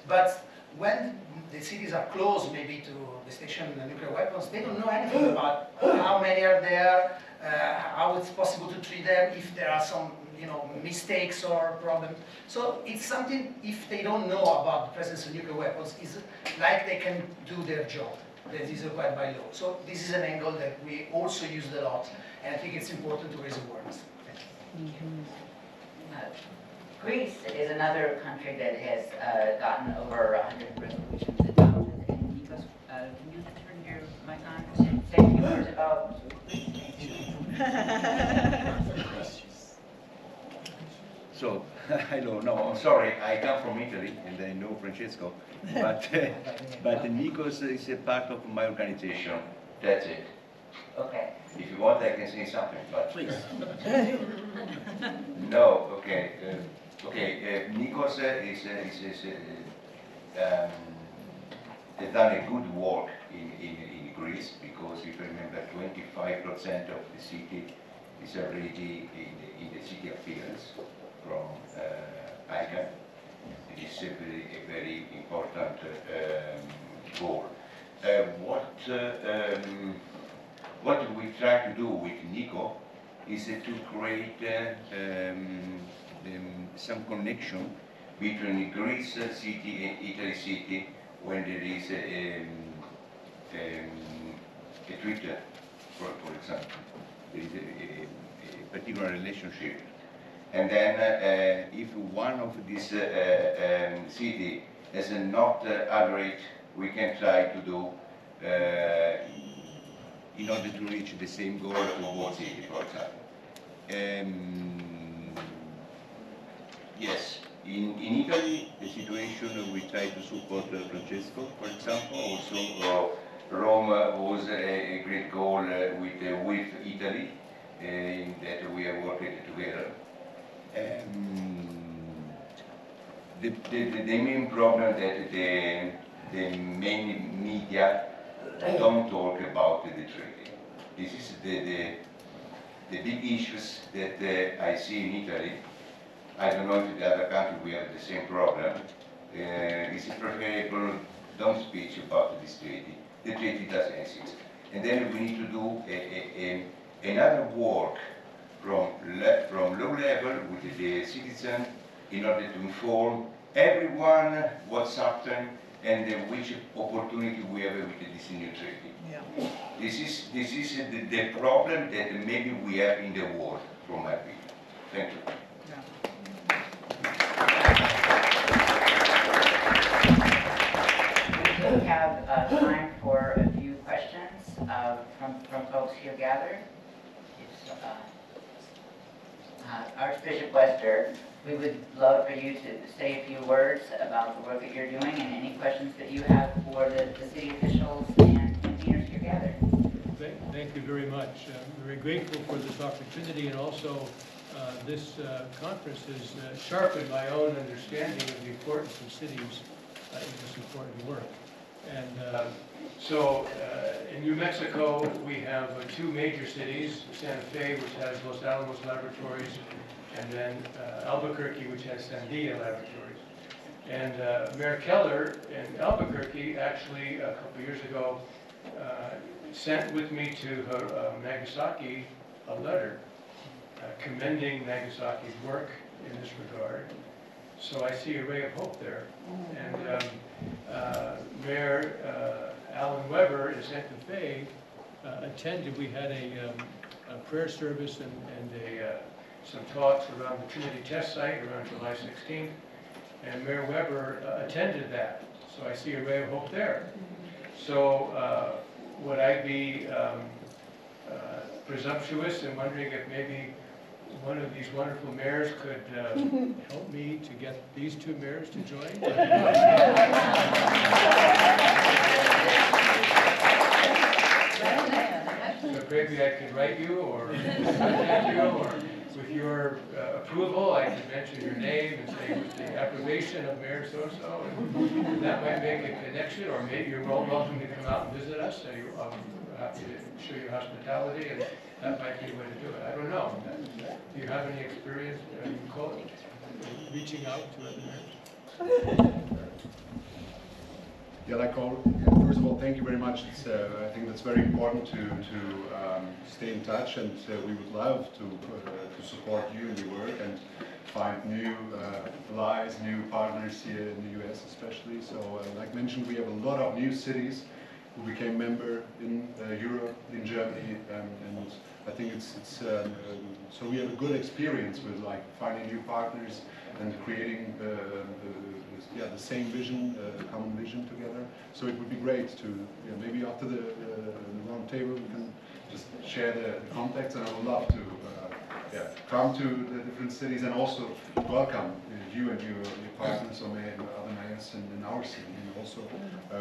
But when the cities are close maybe to the station of nuclear weapons, they don't know anything about how many are there, how it's possible to treat them, if there are some mistakes or problems. So it's something, if they don't know about the presence of nuclear weapons, is like they can do their job that is required by law. So this is an angle that we also use a lot, and I think it's important to raise awareness. Greece is another country that has gotten over 100 resolutions adopted. And Nikos, can you turn your mic on and say a few words about Greece? So, I don't know, I'm sorry, I come from Italy and I know Francesco, but Nikos is a part of my organization, that's it. Okay. If you want, I can say something, but... Please. No, okay. Nikos has done a good work in Greece, because if you remember, 25% of the city is already in the city appearance from ICANN. It is a very important goal. What we try to do with Nico is to create some connection between Greece city and Italy city when there is a Twitter, for example. There is a particular relationship. And then if one of these city has not average, we can try to do in order to reach the same goal for both cities, for example. Yes, in Italy, the situation we try to support Francesco, for example. Also, Rome was a great goal with Italy, that we are working together. The main problem that the main media don't talk about the treaty. This is the big issues that I see in Italy. I don't know if in the other country we have the same problem. It's preferable don't speak about this treaty. The treaty doesn't exist. And then we need to do another work from low level with the citizen in order to inform everyone what's happened and which opportunity we have with this new treaty. Yeah. This is the problem that maybe we have in the world, from my opinion. Thank you. We do have time for a few questions from folks here gathered. Archbishop Wester, we would love for you to say a few words about the work that you're doing and any questions that you have for the city officials and leaders here gathered. Thank you very much. I'm very grateful for this opportunity, and also this conference has sharpened my own understanding of the importance of cities in this important work. And in New Mexico, we have two major cities, Santa Fe, which has Los Alamos Laboratories, and then Albuquerque, which has Sandia Laboratories. And Mayor Keller in Albuquerque actually, a couple years ago, sent with me to Nagasaki a letter commending Nagasaki's work in this regard. So I see a ray of hope there. And Mayor Alan Weber in Santa Fe attended. We had a prayer service and some talks around the Trinity Test Site around July 16th. And Mayor Weber attended that. So I see a ray of hope there. So would I be presumptuous in wondering if maybe one of these wonderful mayors could help me to get these two mayors to join? So maybe I could write you or contact you or... with your approval, I could mention your name and say with the approbation of Mayor so-so, and that might make a connection, or maybe you're all welcome to come out and visit us, so I'm happy to show you hospitality, and that might be a way to do it. I don't know. Do you have any experience, Nicole, reaching out to other mayors? Yeah, first of all, thank you very much. I think that's very important to stay in touch, and we would love to support you in your work and find new allies, new partners here in the US especially. So, like mentioned, we have a lot of new cities who became member in Europe, in Germany, and I think so we have a good experience with like finding new partners and creating the same vision, common vision together. So it would be great to, maybe after the round table we can just share the contacts, and I would love to come to the different cities and also welcome you and your partners or other mayors in our city, and also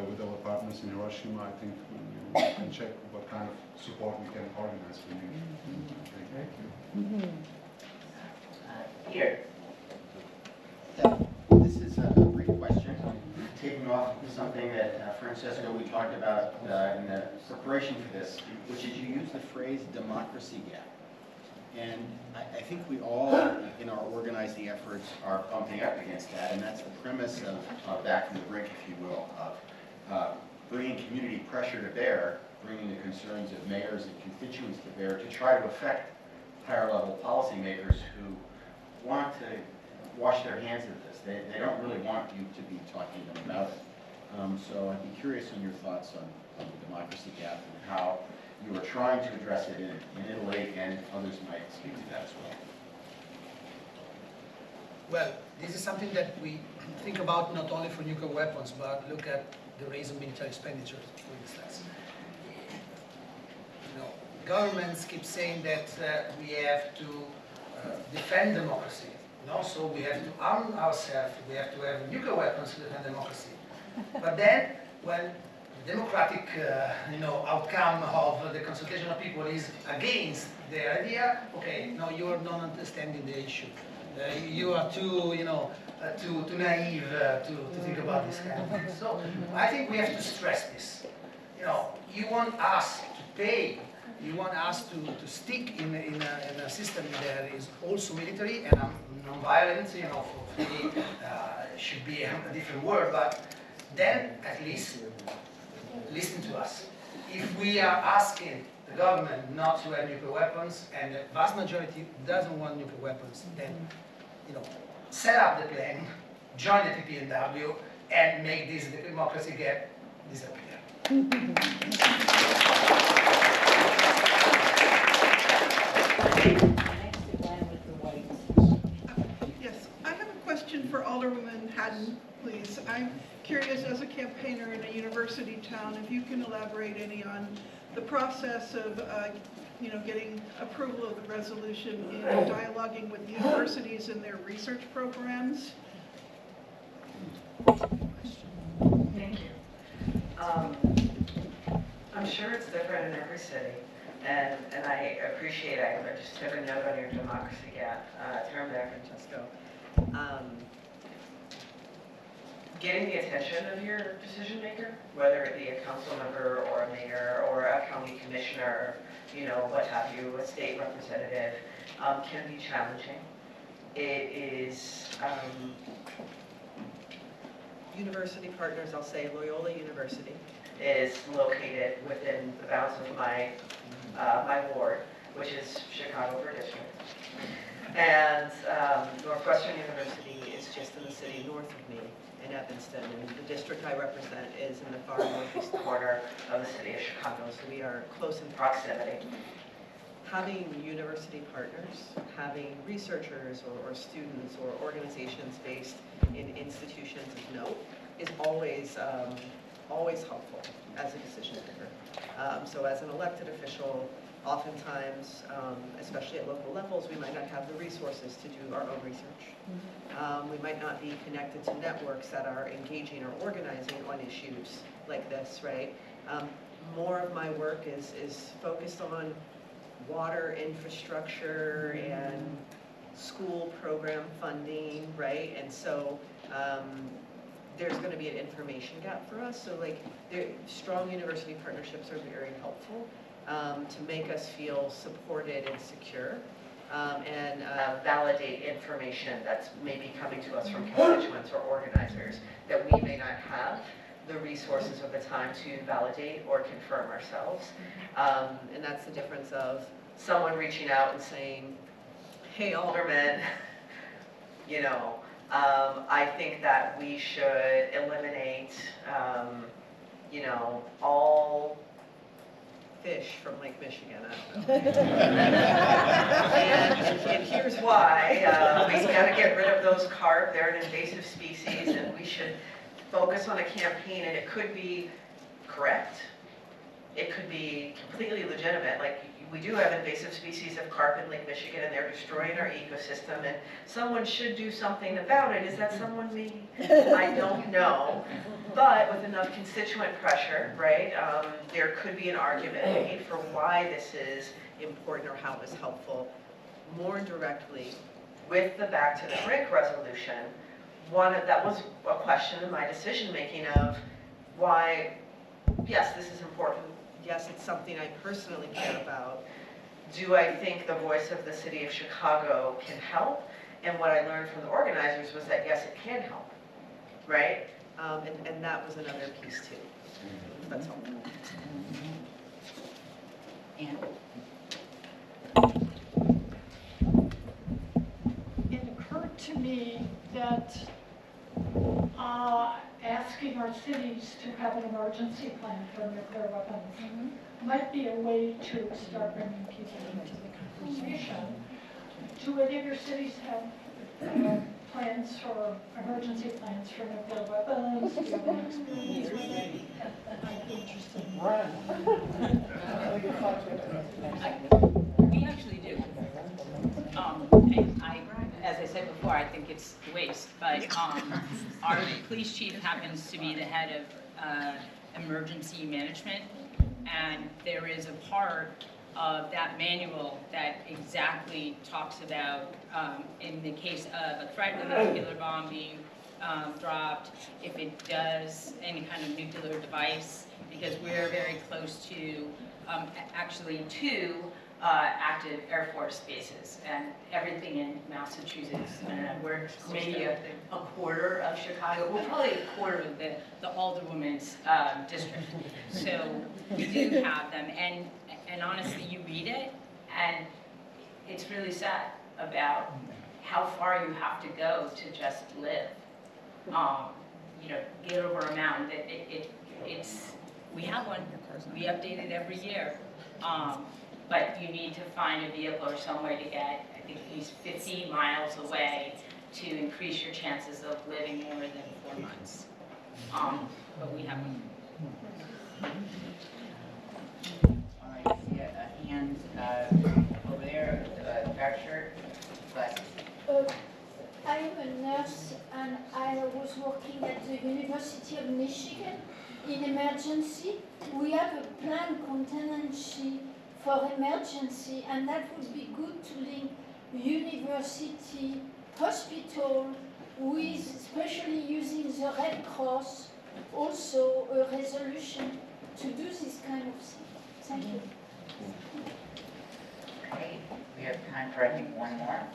with our partners in Hiroshima. I think we can check what kind of support we can organize for you. Thank you. Here. This is a brief question, taking off something that Francesco, we talked about in the preparation for this, which is you use the phrase democracy gap. And I think we all, in our organizing efforts, are bumping up against that, and that's the premise of Back from the Brink, if you will, of bringing community pressure to bear, bringing the concerns of mayors and constituents to bear to try to affect higher level policymakers who want to wash their hands of this. They don't really want you to be talking to them about it. So I'd be curious on your thoughts on the democracy gap and how you are trying to address it in Italy, and others might speak to that as well. Well, this is something that we think about not only for nuclear weapons, but look at the raise of military expenditures, for instance. Governments keep saying that we have to defend democracy. So we have to arm ourselves, we have to have nuclear weapons to defend democracy. But then, when the democratic outcome of the consultation of people is against the idea, okay, no, you are not understanding the issue. You are too naive to think about this kind of thing. So I think we have to stress this. You want us to pay. You want us to stick in a system that is also military and non-violent. For me, should be a different word. But then at least listen to us. If we are asking the government not to have nuclear weapons, and the vast majority doesn't want nuclear weapons, then set up the plan, join the TPNW, and make this democracy gap disappear. Yes, I have a question for Alderwoman Hadden, please. I'm curious, as a campaigner in a university town, if you can elaborate any on the process of getting approval of the resolution in dialoguing with universities and their research programs. Thank you. I'm sure it's different in every city, and I appreciate it. I just took a note on your democracy gap term there, Francesco. Getting the attention of your decision maker, whether it be a council member or a mayor or a county commissioner, what have you, a state representative, can be challenging. It is University partners, I'll say Loyola University. Is located within the bounds of my my ward, which is Chicago per district. And Northwestern University is just in the city north of me in Evanston, and the district I represent is in the far northeast corner of the city of Chicago, so we are close in proximity. Having university partners, having researchers or students or organizations based in institutions of note is always always helpful as a decision maker. So as an elected official, oftentimes, especially at local levels, we might not have the resources to do our own research. We might not be connected to networks that are engaging or organizing on issues like this, right? More of my work is focused on water infrastructure and school program funding, right? And so there's going to be an information gap for us. So like, strong university partnerships are very helpful to make us feel supported and secure. And validate information that's maybe coming to us from constituents or organizers that we may not have the resources or the time to validate or confirm ourselves. And that's the difference of someone reaching out and saying, hey, Alderman, you know, I think that we should eliminate, you know, all fish from Lake Michigan. I don't know. and here's why. We've got to get rid of those carp. They're an invasive species, and we should focus on a campaign. And it could be correct. It could be completely legitimate. Like, we do have invasive species of carp in Lake Michigan, and they're destroying our ecosystem, and someone should do something about it. Is that someone maybe? I don't know. But with enough constituent pressure, right, there could be an argument made for why this is important or how it was helpful. More directly, with the Back to the Brink resolution, that was a question in my decision-making of why, yes, this is important. Yes, it's something I personally care about. Do I think the voice of the city of Chicago can help? And what I learned from the organizers was that, yes, it can help, right? And that was another piece too. That's all. And it occurred to me that asking our cities to have an emergency plan for nuclear weapons might be a way to start bringing people into the conversation. Do any of your cities have plans for emergency plans for nuclear weapons? Do you have any experience with it? I'd be interested in We actually do. As I said before, I think it's waste, but our police chief happens to be the head of emergency management, and there is a part of that manual that exactly talks about, in the case of a threat of a nuclear bomb being dropped, if it does any kind of nuclear device, because we're very close to, actually two active Air Force bases, and everything in Massachusetts. We're maybe a quarter of Chicago. We're probably a quarter of the Alderwoman's district. So we do have them, and honestly, you read it, and it's really sad about how far you have to go to just live. You know, get over a mountain. We have one. We update it every year. But you need to find a vehicle or some way to get, I think, at least 50 miles away to increase your chances of living more than 4 months. But we have one. all right, yeah, a hand over there, dark shirt, glasses. I'm a nurse, and I was working at the University of Michigan in emergency. We have a planned contingency for emergency, and that would be good to link university, hospital, with especially using the Red Cross, also a resolution to do this kind of thing. Thank you. Okay, we have time for, I think, one more.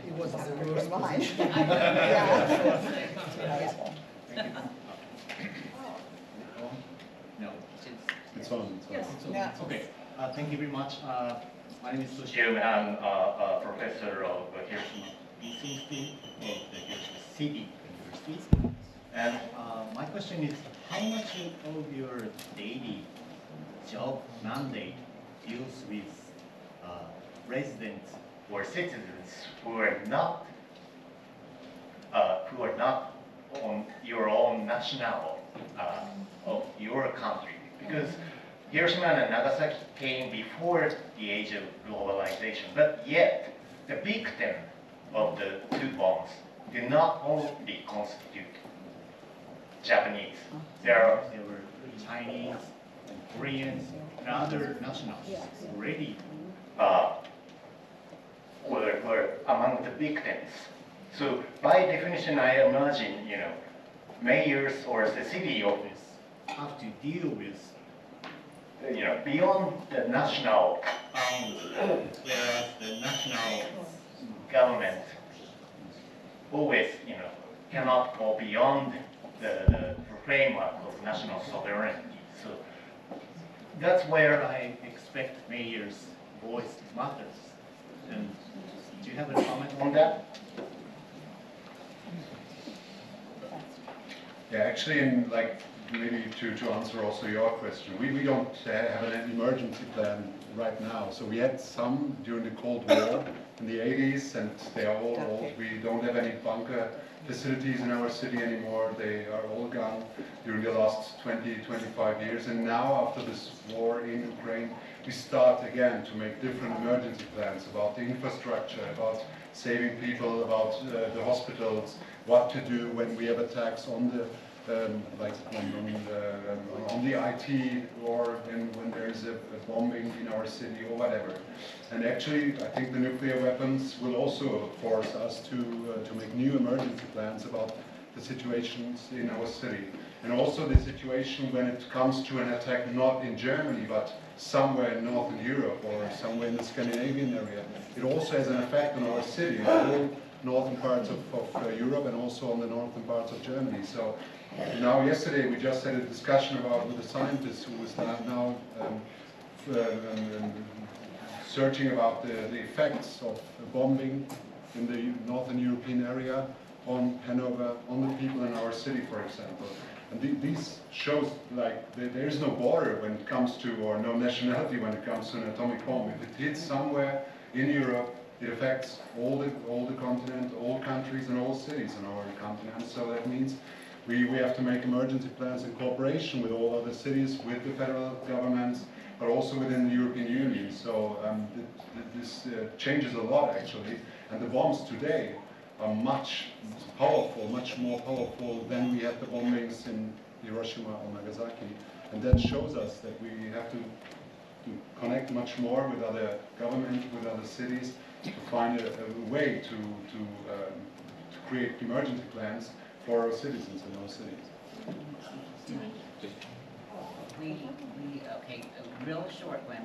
It was the worst position. No. It's on. Yes. Yeah. Okay. Thank you very much. My name is Toshio, and I'm a professor of Hiroshima Institute of the Hiroshima City University. And my question is, how much of your daily job mandate deals with residents or citizens who are not on your own national of your country? Because Hiroshima and Nagasaki came before the age of globalization, but yet the victim of the two bombs did not only constitute Japanese. There were Chinese and Koreans and other nationals already were among the victims. So by definition, I imagine, mayors or the city office have to deal with, beyond the national boundaries, whereas the national government always, cannot go beyond the framework of national sovereignty. So that's where I expect mayor's voice matters. And do you have a comment on that? Yeah, actually, maybe to answer also your question, we don't have an emergency plan right now. So we had some during the Cold War in the 80s, and they are all old. We don't have any bunker facilities in our city anymore. They are all gone during the last 20, 25 years. And now, after this war in Ukraine, we start again to make different emergency plans about the infrastructure, about saving people, about the hospitals, what to do when we have attacks on the on the IT, or when there is a bombing in our city or whatever. And actually, I think the nuclear weapons will also force us to make new emergency plans about the situations in our city. And also the situation when it comes to an attack not in Germany, but somewhere in Northern Europe or somewhere in the Scandinavian area. It also has an effect on our city, the whole northern parts of Europe, and also on the northern parts of Germany. So now yesterday we just had a discussion with a scientist who was now searching about the effects of bombing in the northern European area on Hannover, on the people in our city, for example. And these shows there is no border when it comes to, or no nationality when it comes to an atomic bomb. If it hits somewhere in Europe, it affects all the continent, all countries and all cities on our continent. So that means we have to make emergency plans in cooperation with all other cities, with the federal governments, but also within the European Union. So this changes a lot actually. And the bombs today are much more powerful than we had the bombings in Hiroshima or Nagasaki. And that shows us that we have to connect much more with other governments, with other cities, to find a way to create emergency plans for our citizens in our cities. Okay, a real short one.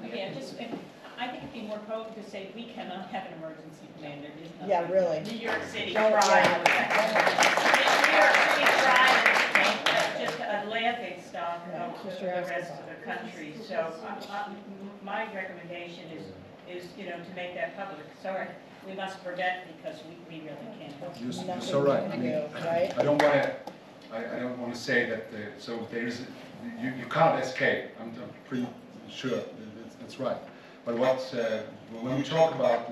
I think it'd be more appropriate to say we cannot have an emergency plan. There is no. Yeah, really. New York City Don't tried. try. New York City tried to make that just a laughing stock of the rest of the country. So my recommendation is to make that public. Sorry, we must prevent because we really can't help. You're so right. I don't want to say that. So there's you can't escape. I'm pretty sure that's right. But when we talk about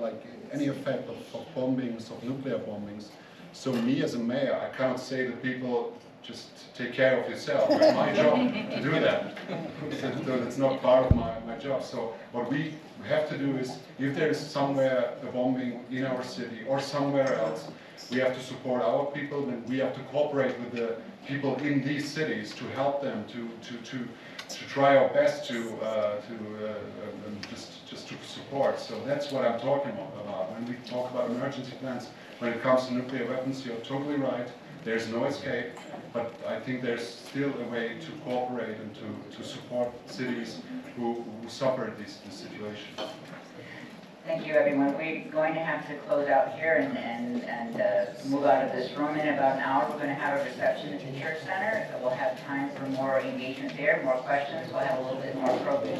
any effect of bombings, of nuclear bombings, so me as a mayor, I cannot say to people, just take care of yourself. It's my job to do that. So that's not part of my job. So what we have to do is, if there is somewhere a bombing in our city or somewhere else, we have to support our people, and we have to cooperate with the people in these cities to help them to try our best to support. So that's what I'm talking about. When we talk about emergency plans, when it comes to nuclear weapons, you're totally right. There's no escape, but I think there's still a way to cooperate and to support cities who suffer this situation. Thank you, everyone. We're going to have to close out here and move out of this room in about an hour. We're going to have a reception at the Church Center. We'll have time for more engagement there, more questions. We'll have a little bit more appropriate